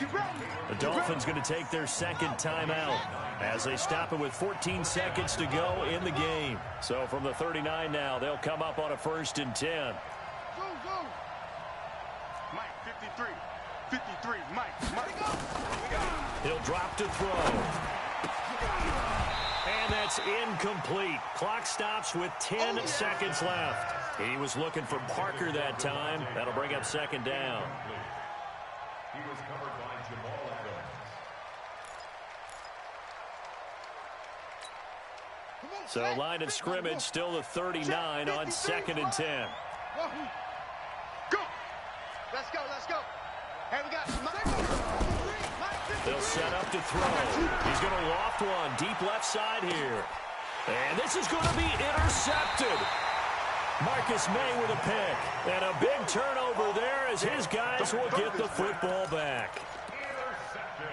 The Dolphins going to take their 2nd timeout as they stop it with 14 seconds to go in the game. So from the 39 now, they'll come up on a 1st and 10. Mike, 53. 53, Mike. He'll drop to throw. And that's incomplete. Clock stops with 10 seconds left. He was looking for Parker that time. That'll bring up 2nd down. He was covered by Jamal Adams. So line of scrimmage still the 39 on 2nd and 10. Go. Let's go, let's go. Hey, we got Mike. They'll set up to throw. He's going to loft one deep left side here. And this is going to be intercepted. Marcus May with a pick. And a big turnover there as his guys will get the football back. Intercepted.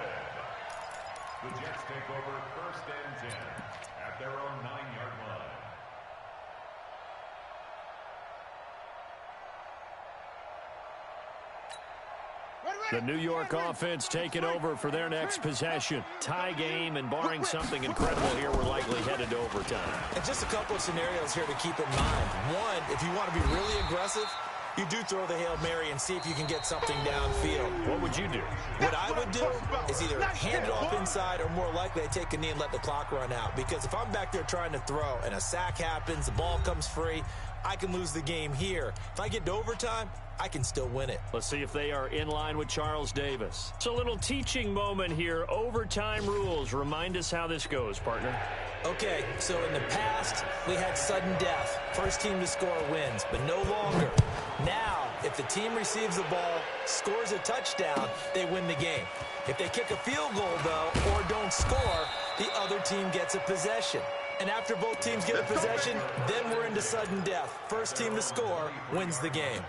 The Jets take over 1st and 10 at their own 9-yard line. The New York offense taking over for their next possession. Tie game, and barring something incredible here, we're likely headed to overtime. And just a couple of scenarios here to keep in mind. One, if you want to be really aggressive, you do throw the Hail Mary and see if you can get something downfield. What would you do? What I would do is either hand it off inside or more likely I take a knee and let the clock run out. Because if I'm back there trying to throw and a sack happens, the ball comes free, I can lose the game here. If I get to overtime, I can still win it. Let's see if they are in line with Charles Davis. It's a little teaching moment here. Overtime rules. Remind us how this goes, partner. Okay, so in the past, we had sudden death. First team to score wins, but no longer. Now, if the team receives the ball, scores a touchdown, they win the game. If they kick a field goal, though, or don't score, the other team gets a possession. And after both teams get a possession, then we're into sudden death. First team to score wins the game.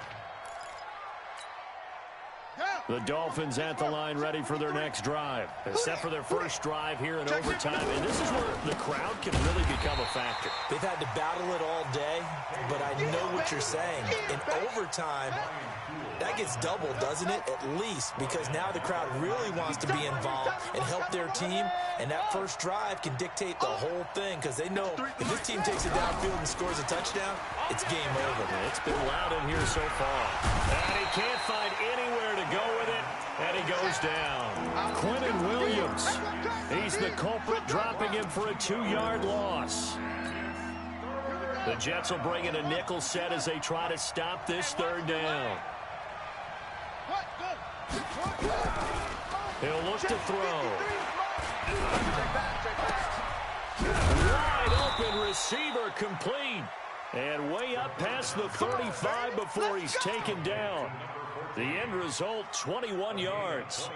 The Dolphins at the line ready for their next drive. Except for their first drive here in overtime. And this is where the crowd can really become a factor. They've had to battle it all day, but I know what you're saying. In overtime, that gets doubled, doesn't it? At least, because now the crowd really wants to be involved and help their team. And that first drive can dictate the whole thing because they know if this team takes it downfield and scores a touchdown, it's game over. It's been loud in here so far. And he can't find anywhere to go with it, and he goes down. Quentin Williams, he's the culprit, dropping him for a 2-yard loss. The Jets will bring in a nickel set as they try to stop this third down. He'll look to throw. Wide open receiver complete. And way up past the 35 before he's taken down. The end result, 21 yards.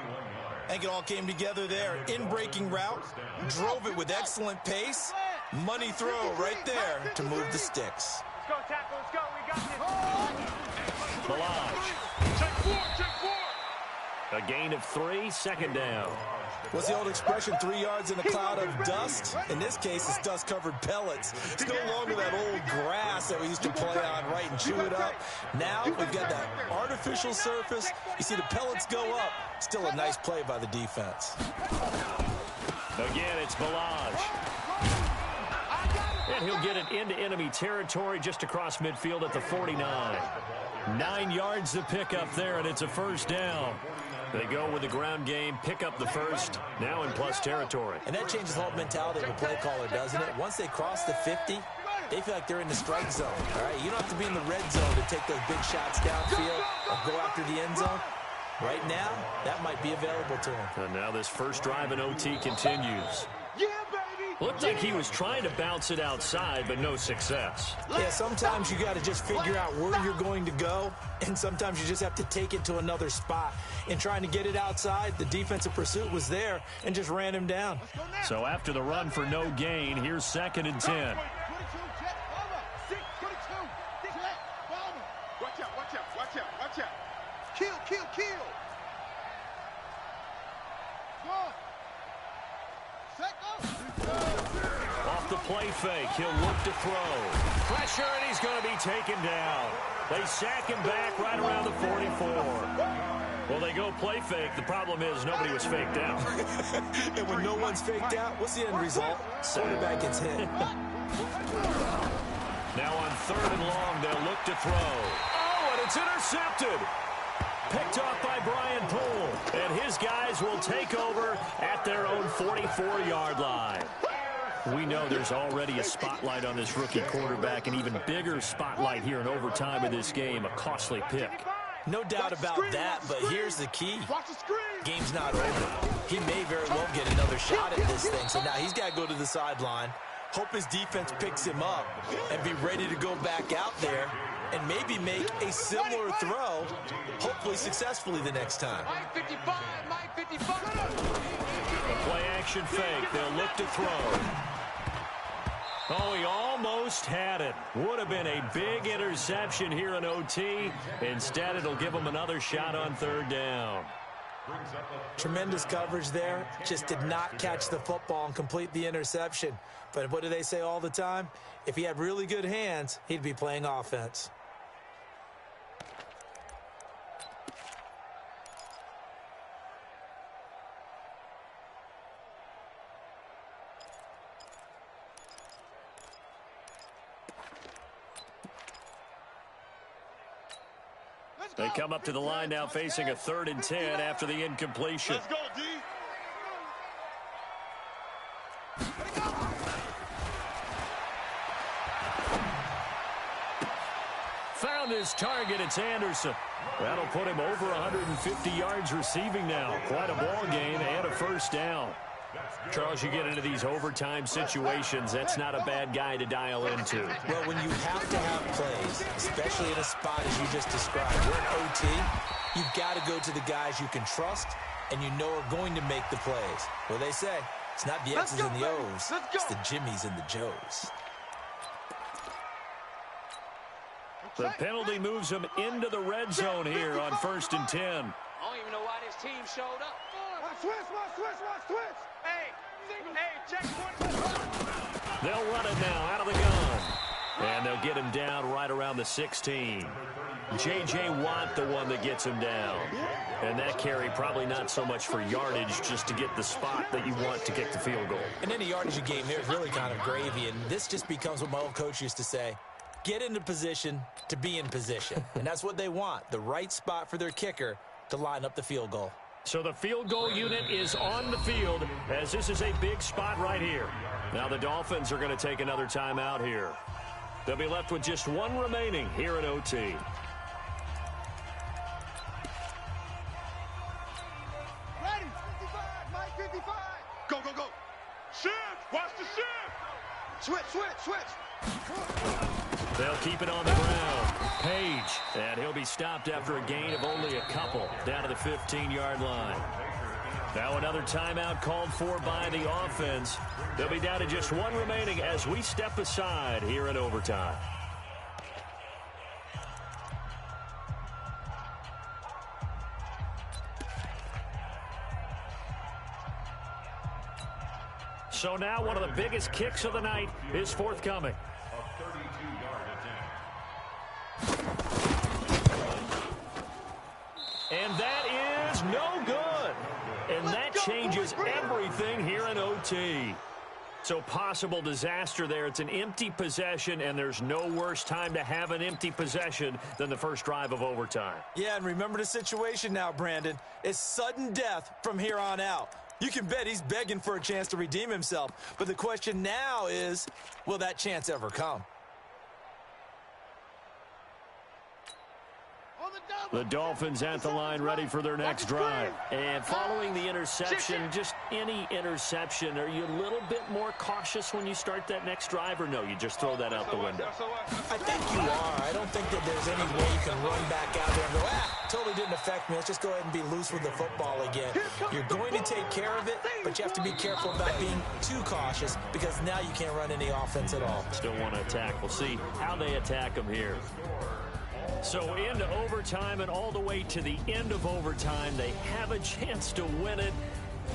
I think it all came together there. In-breaking route, drove it with excellent pace. Money throw right there to move the sticks. Let's go, tackle. Let's go. We got this. Balaj. Check four. A gain of 3, second down. What's the old expression, 3 yards in a cloud of dust? In this case, it's dust-covered pellets. It's no longer that old grass that we used to play on, right, and chew it up. Now we've got that artificial surface. You see the pellets go up. Still a nice play by the defense. Again, it's Balaj. And he'll get it into enemy territory just across midfield at the 49. 9 yards to pick up there, and it's a first down. They go with the ground game, pick up the first, now in plus territory. And that changes the whole mentality of a play caller, doesn't it? Once they cross the 50, they feel like they're in the strike zone, all right? You don't have to be in the red zone to take those big shots downfield or go after the end zone. Right now, that might be available to them. And now this first drive in OT continues. Looked like he was trying to bounce it outside, but no success. Yeah, sometimes you got to just figure out where you're going to go, and sometimes you just have to take it to another spot. In trying to get it outside, the defensive pursuit was there and just ran him down. So after the run for no gain, here's 2nd and 10. Watch out. Kill. Off the play fake, he'll look to throw. Pressure, and he's going to be taken down. They sack him back right around the 44. Well, they go play fake. The problem is nobody was faked out. And when no one's faked out, what's the end result? Quarterback gets hit. Now on 3rd and long, they'll look to throw. Oh, and it's intercepted. Picked off by Brian Poole. And his guys will take over at their own 44-yard line. We know there's already a spotlight on this rookie quarterback, an even bigger spotlight here in overtime of this game, a costly pick. No doubt about that, but here's the key. Game's not over. He may very well get another shot at this thing, so now he's got to go to the sideline, hope his defense picks him up, and be ready to go back out there and maybe make a similar throw field, hopefully successfully the next time. Mike 55, Mike 55. A play action fake. They'll look to throw. Oh, he almost had it. Would have been a big interception here in OT. Instead, it'll give him another shot on third down. Tremendous coverage there. Just did not catch the football and complete the interception. But what do they say all the time? If he had really good hands, he'd be playing offense. They come up to the line now facing a 3rd and 10 after the incompletion. Let's go, D. Found his target. It's Anderson. That'll put him over 150 yards receiving now. Quite a ball game and a first down. Charles, you get into these overtime situations, that's not a bad guy to dial into. Well, when you have to have plays, especially in a spot as you just described, we're in OT, you've got to go to the guys you can trust and you know are going to make the plays. Well, they say, it's not the X's and the O's, it's the Jimmies and the Joes. The penalty moves him into the red zone here on 1st and 10. I don't even know why this team showed up. Switch. Hey, check one. They'll run it now out of the gun. And they'll get him down right around the 16. J.J. Watt, the one that gets him down. And that carry probably not so much for yardage, just to get the spot that you want to kick the field goal. And any yardage you gain there is really kind of gravy. And this just becomes what my old coach used to say. Get into position to be in position. And that's what they want, the right spot for their kicker to line up the field goal. So the field goal unit is on the field as this is a big spot right here. Now the Dolphins are going to take another timeout here. They'll be left with just one remaining here in OT. Ready, 55, Mike 55. Go. Shift. Watch the shift. Switch. They'll keep it on the ground. Page, and he'll be stopped after a gain of only a couple down to the 15-yard line. Now another timeout called for by the offense. They'll be down to just one remaining as we step aside here in overtime. So now one of the biggest kicks of the night is forthcoming. And that is no good. And that changes everything here in OT. So possible disaster there. It's an empty possession, and there's no worse time to have an empty possession than the first drive of overtime. Yeah, and remember the situation now, Brandon. It's sudden death from here on out. You can bet he's begging for a chance to redeem himself. But the question now is, will that chance ever come? The Dolphins at the line ready for their next drive. And following the interception, just any interception, are you a little bit more cautious when you start that next drive, or no, you just throw that out the window? I think you are. I don't think that there's any way you can run back out there and go, totally didn't affect me. Let's just go ahead and be loose with the football again. You're going to take care of it, but you have to be careful about being too cautious because now you can't run any offense at all. Still want to attack. We'll see how they attack them here. So into overtime and all the way to the end of overtime, they have a chance to win it.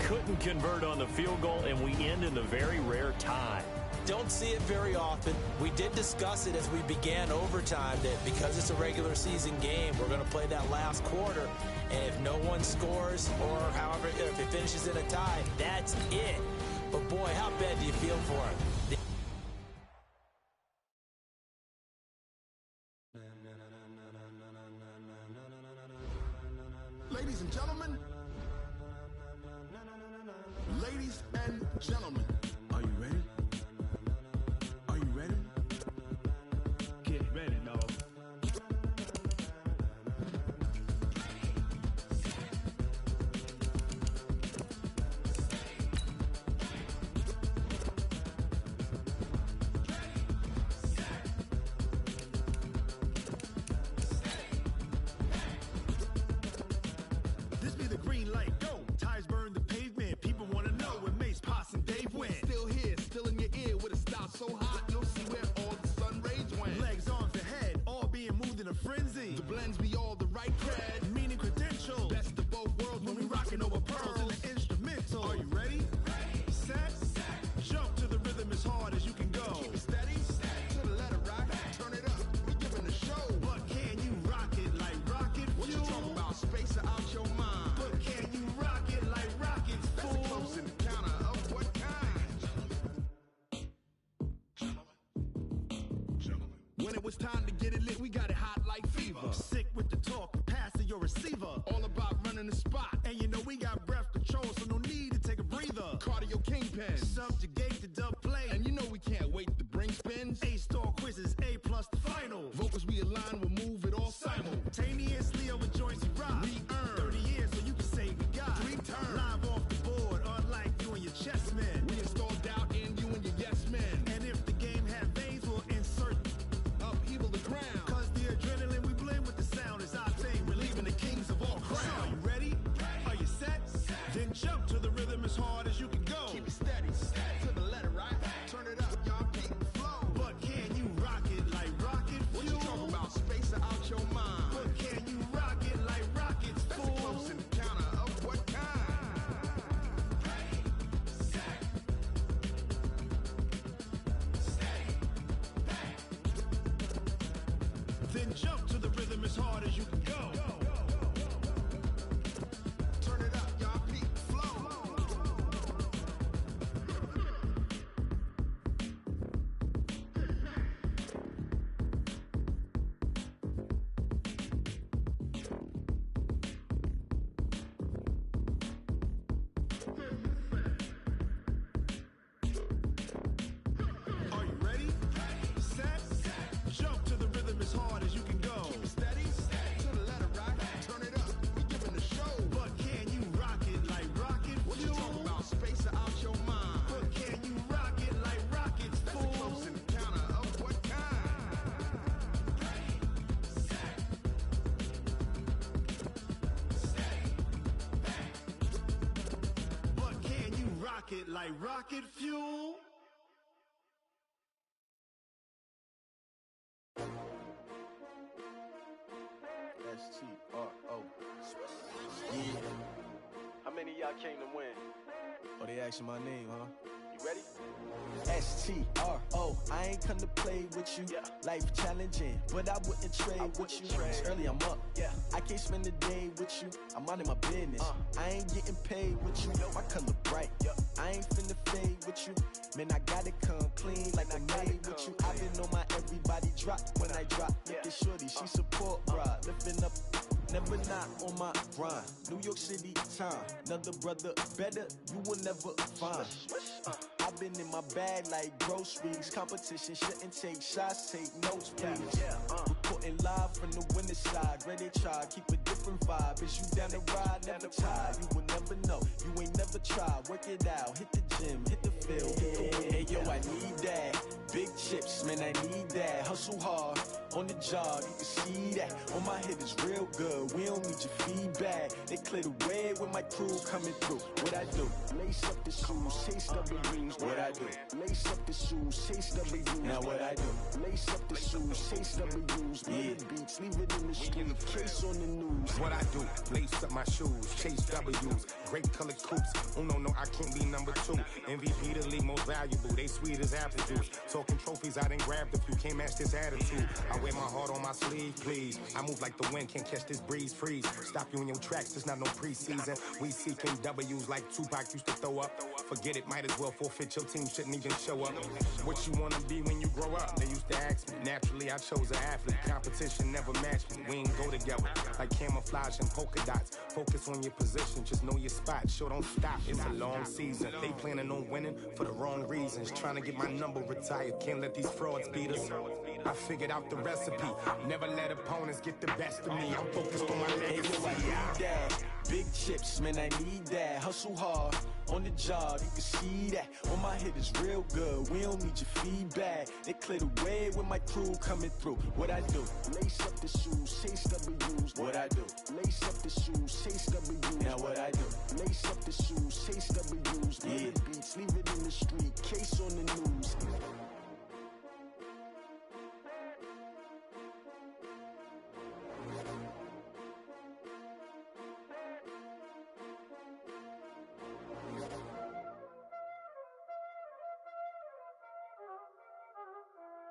Couldn't convert on the field goal, and we end in the very rare tie. Don't see it very often. We did discuss it as we began overtime that because it's a regular season game, we're going to play that last quarter. And if no one scores or however, if it finishes in a tie, that's it. But boy, how bad do you feel for him? Ladies and gentlemen, are you ready? Are you ready? Get ready, dog. the green light, go. Tires burn the pavement. People want to know when Mace, Potts, and Dave win. Still here, still in your ear with a style so hot, you'll see where all the sun rays went. Legs, arms, the head, all being moved in a frenzy. The blends be all the right cred. Meaning credentials. Best of both worlds When we rockin' over pearls in the instrumental. Are you ready? Set. Jump to the rhythm as hard as you can go. Keep it steady, to the letter right. Turn it up, we giving the show. But can you rock it like rocket fuel? What you talking about? Space out your mind. But can you rock it like rockets, That's fool? a close encounter of what kind? Gentlemen. When it was time to get it lit, we got it hot like fever. Sick with the talk, pass to your receiver. All about running the spot. And you know we got breath control, so no need to take a breather. Cardio kingpin. Subjugate the dub play. And you know we can't wait to bring spins. A-star quizzes, A+ the final. Vocals we align, we'll move it all Simultaneously over joints we rock. We earn 30 years, so you can say we got 3 turns. live off the board, unlike you and your chess men. We install doubt in you and your yes men. And if the game had veins, we'll insert Upheaval the ground. Cause the adrenaline we blend with the sound is our thing, relieving the kings of all crowns. So are you ready? Are you set? Then jump to the rhythm as hard as you can go. Keep it steady, to the letter right. Turn it up, y'all keep the flow. But can you rock it like rocket fuel? What you talking about? Space out your mind. But can you rock it like rockets, That's a fool? close encounter of what kind? Then jump to the rhythm as hard as you can go. Turn it up, y'all keep the flow. Are you ready? Set. Jump to the rhythm as hard as you can go. Keep it steady, to the letter right. Turn it up, we giving the show. But can you rock it like rocket What you fuel? talking about? Space out your mind. But can you rock it like rockets, That's a fool? close encounter of what kind? But can you rock it like rocket fuel? S-T-R-O. Yeah. How many of y'all came to win? Oh, they asking my name, huh? You ready? S-T-R-O. I ain't come to play with you. Yeah. Life challenging, but I wouldn't trade with you. It's early, I'm up. Yeah. I can't spend the day with you. I'm minding my business. I ain't getting paid with you. My color bright. I ain't finna fade with you. Man, I gotta come clean like I made with you. I've been on my everybody drop when I drop. Look at shorty, she support, bruh. Lifting up, never not on my grind. New York City time, another brother better, you will never find. I've been in my bag like groceries. Competition shouldn't take shots, take notes, please. Reporting live from the winter side. Ready to try, keep a different vibe. Is you down the ride, never tired. You will never know, you ain't never tried. Work it out, hit the gym, hit the field, hit the wheel. Hey yo, I need that. Big chips, man, I need that. Hustle hard, on the job, you can see that. On my hit is real good, we don't need your feedback. They clear the way with my crew coming through. What I do? Lace up the shoes, chase W's. What I do? Lace up the shoes, chase W's. Now what I do? Lace up the shoes, chase W's. Yeah, beats, leave it in the street, case on the news. What I do? Lace up my shoes, chase W's. Great colored coops. Oh no, I can't be number 2. MVP the league most valuable. They sweet as apple juice. Talking trophies, I done grabbed a few. Can't match this attitude. I wear my heart on my sleeve, please. I move like the wind, can't catch this breeze, freeze. Stop you in your tracks, there's not no preseason. We seeking W's like Tupac used to throw up. Forget it, might as well forfeit. Your team shouldn't even show up. What you wanna be when you grow up? They used to ask me. Naturally, I chose an athlete. Competition never matched me. We ain't go together like camouflage and polka dots. Focus on your position, just know your spot. Sure, don't stop. It's a long season. They planning on winning for the wrong reasons. Trying to get my number retired. Can't let these frauds beat us. I figured out the recipe. Never let opponents get the best of me. I'm focused on my legacy. Big chips, man, I need that. Hustle hard on the job, you can see that. On my head is real good, we don't need your feedback. They clear the way with my crew coming through. What I do? Lace up the shoes, chase W's. What I do? Lace up the shoes, chase W's. Now what I do? Lace up the shoes, chase W's. Yeah. The beats, leave it in the street, case on the news.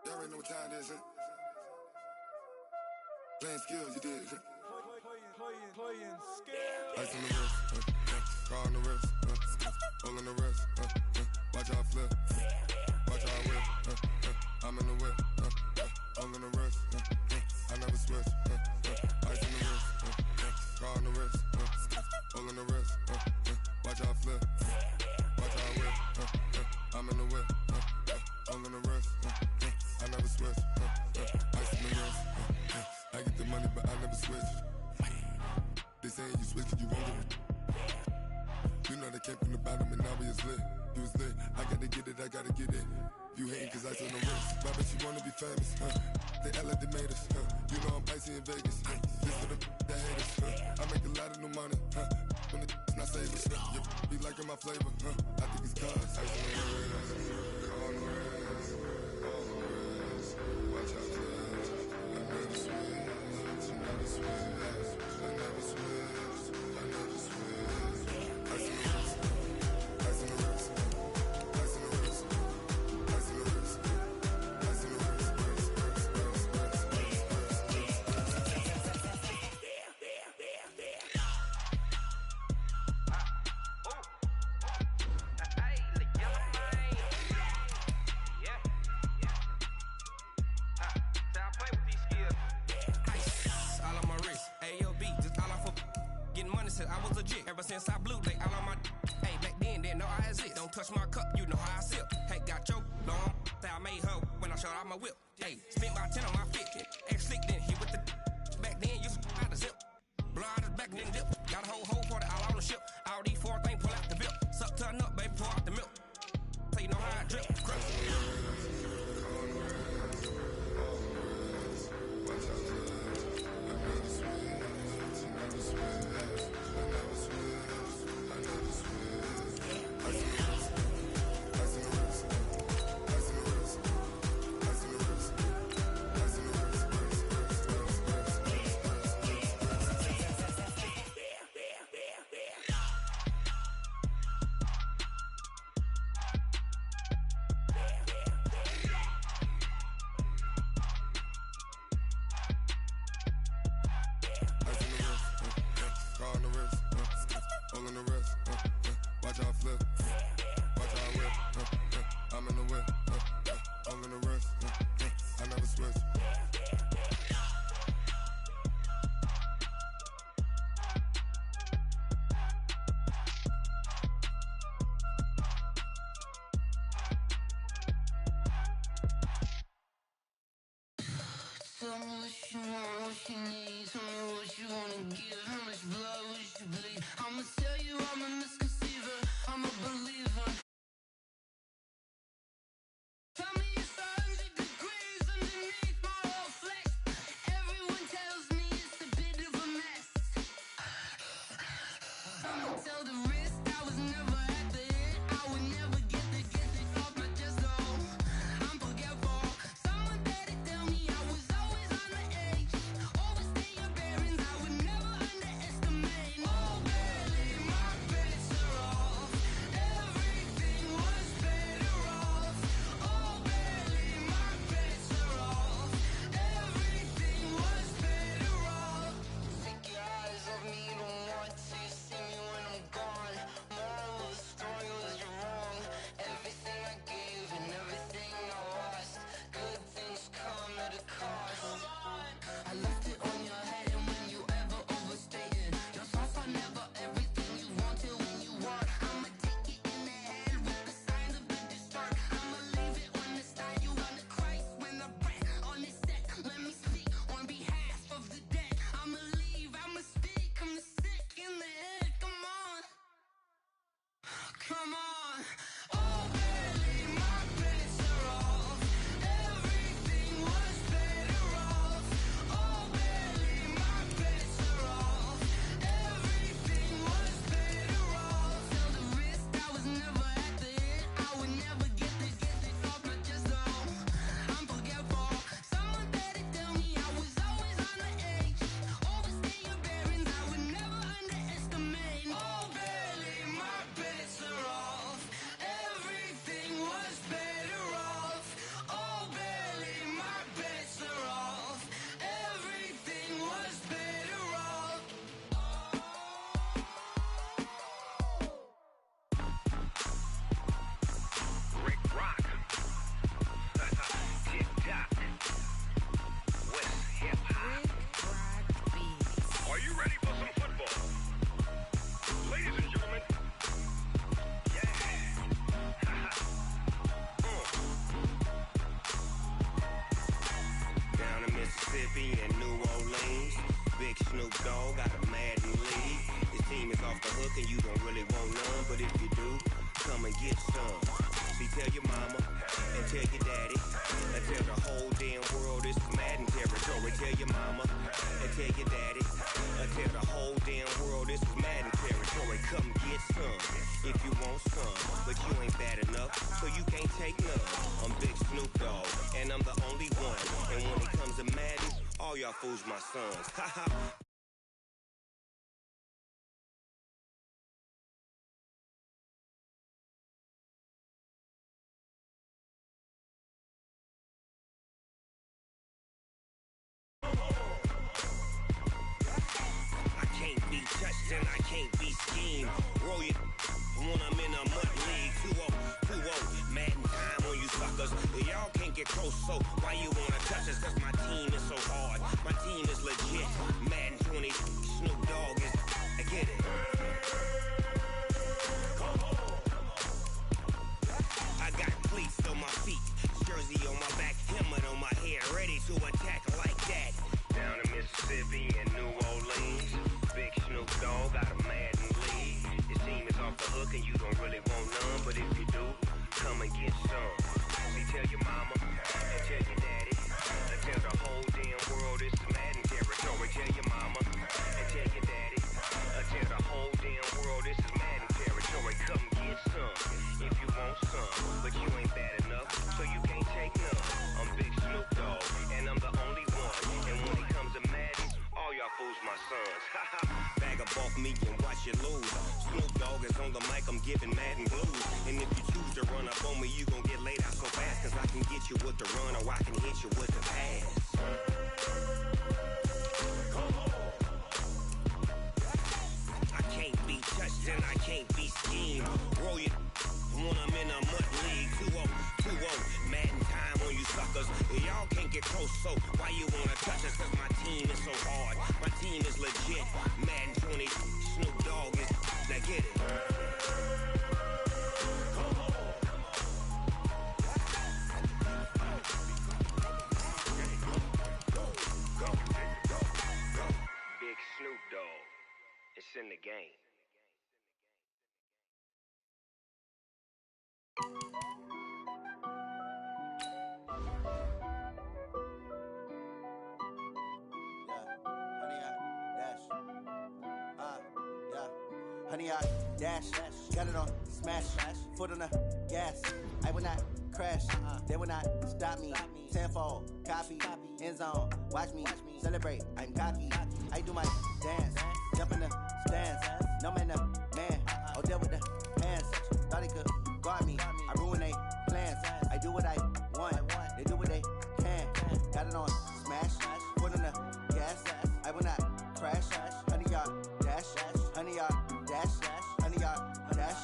Y'all already know what time it is, huh? Playing skills, you did, huh? Playing skills. Ice on the wrist, car on the wrist, hole in the wrist, watch how I flip, watch how I whip, I'm in the whip, hole in the wrist, I never switch, ice on the wrist, car on the wrist, hole in the wrist, watch how I flip, watch how I whip, I'm in the whip, hole in the wrist, I never switch, ice on the wrist, I get the money but I never switch. They saying you switch cause you won't get it. You know they came from the bottom and now we is lit. You was lit, I gotta get it, I gotta get it. You hating cause ice on the wrist, but I bet you wanna be famous, They act like they made us, You know I'm icy in Vegas, This for the that hate us, I make a lot of new money, When the not save us, You be liking my flavor, I think it's cause ice on the wrist, on the wrist, on the wrist. Watch out, cuz I never switch, I never switch. I never switch, I never switch. Ice in the wrist, ice in the wrist, ice in the wrist, ice in the wrist, ice in the wrist, I was legit ever since I blew they all on my hey back then didn't know I exist. Don't touch my cup, you know how I sip. Hey, got your long say I made her when I showed out my whip. Hey, spent my 10 on my fit. Ex slick then hit with the back then used to out the zip. Blow out his back and then dip. Got a whole party all on the ship. All these four things pull out the bip. Suck turn up, baby, pour out the milk. So you know how I drip. Crap. Tell me what you want, what you need. Tell me what you wanna give. How much blood would you bleed? I'ma tell you I'm a misconceiver. I'm a believer. Tell me it's 100 degrees underneath my whole flesh. Everyone tells me it's a bit of a mess. I'ma tell the risk I was never at the end. I would never get it off my chest though. I'm forgetful. Someone better tell me I was always on the edge. Always stay your bearings. I would never underestimate. Oh, barely my best. hook and you don't really want none. But if you do, come and get some. See, tell your mama and tell your daddy and tell the whole damn world this is Madden territory. Tell your mama and tell your daddy and tell the whole damn world this is Madden territory. Come get some if you want some, but you ain't bad enough, so you can't take none. I'm Big Snoop Dogg, and I'm the only one. And when it comes to Madden, all y'all fools my sons. Ha ha. And I can't be schemed. Roll it when I'm in a mud league. 2-0, Madden time on you suckers. Y'all can't get close, so why you wanna touch us? Cause my team is so hard. My team is legit. Madden 20, Snoop Dogg is. I get it. I got cleats on my feet, jersey on my back, helmet on my head, ready to attack like that. Down in Mississippi and New Orleans, Big Snoop Dogg got a Madden league. Your team is off the hook and you don't really want none, but if you do, come and get some. See, tell your mama and tell your daddy and tell the whole damn world this is Madden territory. Tell your mama and tell your daddy and tell the whole damn world this is Madden territory. Come get some if you want some, but you ain't bad enough, so you can't take none. I'm Big Snoop Dogg, and I'm the only one. And when it comes to Madden, all y'all fools my sons. Bag up off me and watch you lose. Snoop Dogg is on the mic, I'm giving Madden blues. And if you choose to run up on me, you gon' get laid out so fast. Cause I can get you with the run or I can hit you with the pass. I can't be touched and I can't be schemed. Roll it when I'm in a mud league. 2-0, Madden time on you suckers. Y'all can't get close, so why you wanna touch us? Cause my team is so hard. My team is legit. Madden 20, Snoop Dogg is. Now get it. Big Snoop Dogg. It's in the game. Honey, I dash, got it on, smash, foot on the gas. I will not crash, they will not stop me. Tenfold, copy, end zone, watch me celebrate. I'm cocky, I do my dance, jump in the stands. No man, the man, oh, deal with the hands. Thought he could guard me, I ruin they plans. I do what I want, they do what they can. Got it on, smash, foot on the gas. I will not crash, honey, y'all dash, honey, y'all dash, honey, y'all dash,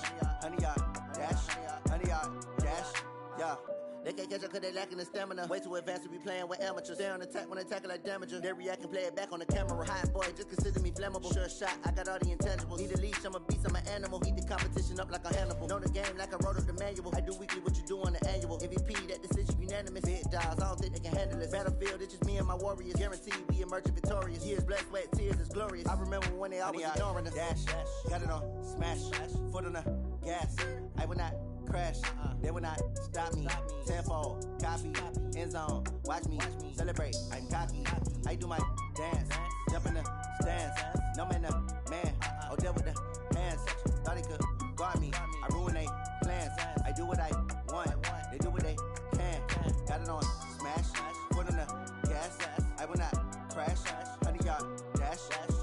honey, y'all dash, honey, y'all dash, yeah. They can't catch up cause they lacking the stamina. Way too advanced to be playing with amateurs. Stay on attack when they tackle like damager. They react and play it back on the camera. Hot boy, just consider me flammable. Sure shot, I got all the intangibles. Need a leash, I'm a beast, I'm an animal. Heat the competition up like a Hannibal. Know the game like I wrote up the manual. I do weekly what you do on the annual. MVP, that decision unanimous. Big dogs, I don't think they can handle it. Battlefield, it's just me and my warriors. Guaranteed we emerging victorious. Years, blood, sweat, tears, it's glorious. I remember when they always ignoring us. Dash, got it on, smash, foot on the gas. I will not crash, they will not stop me. Tenfold, copy, end zone, watch me celebrate. I'm cocky, I do my dance, jump in the stands. No man, the man, oh, deal with the hands. Thought he could guard me, I ruin they plans. I do what I want, they do what they can. Got it on, smash, foot on the gas. I will not crash, honey, y'all dash,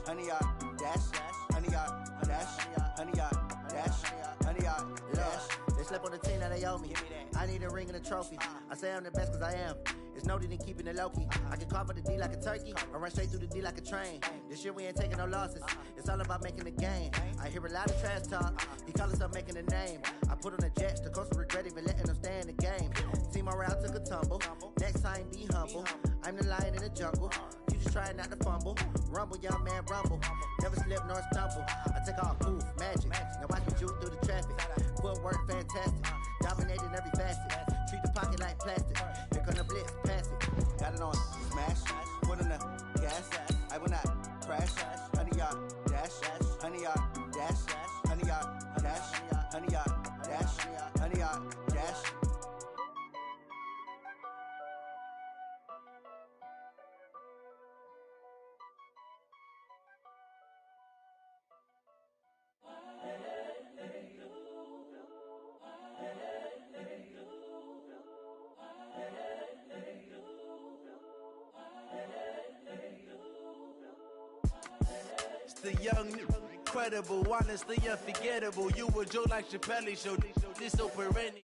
honey, y'all dash, honey, y'all dash, honey, y'all dash, honey, y'all dash. They slept on the team that they owe me. I need a ring and a trophy. I say I'm the best cause I am. It's no need in keeping it low-key. I can call for the D like a turkey or run straight through the D like a train. This year we ain't taking no losses. It's all about making the game. I hear a lot of trash talk. He call himself making a name. I put on the Jets. The coach will regret even letting them stay in the game. Team morale took a tumble. Next time be humble. I'm the lion in the jungle. You just try not to fumble. Rumble, young man, rumble. Never slip nor stumble. I take off, move, magic. Now watch me juke through the traffic. Footwork fantastic. Dominating every facet. Treat the pocket like plastic. Here come the blitz, pass it. Got it on, smash. Foot on the gas. I will not crash. Honey, y'all dash. Honey, y'all dash. The young, incredible, honestly unforgettable. You were Joe like Chappelle show. This so perennial.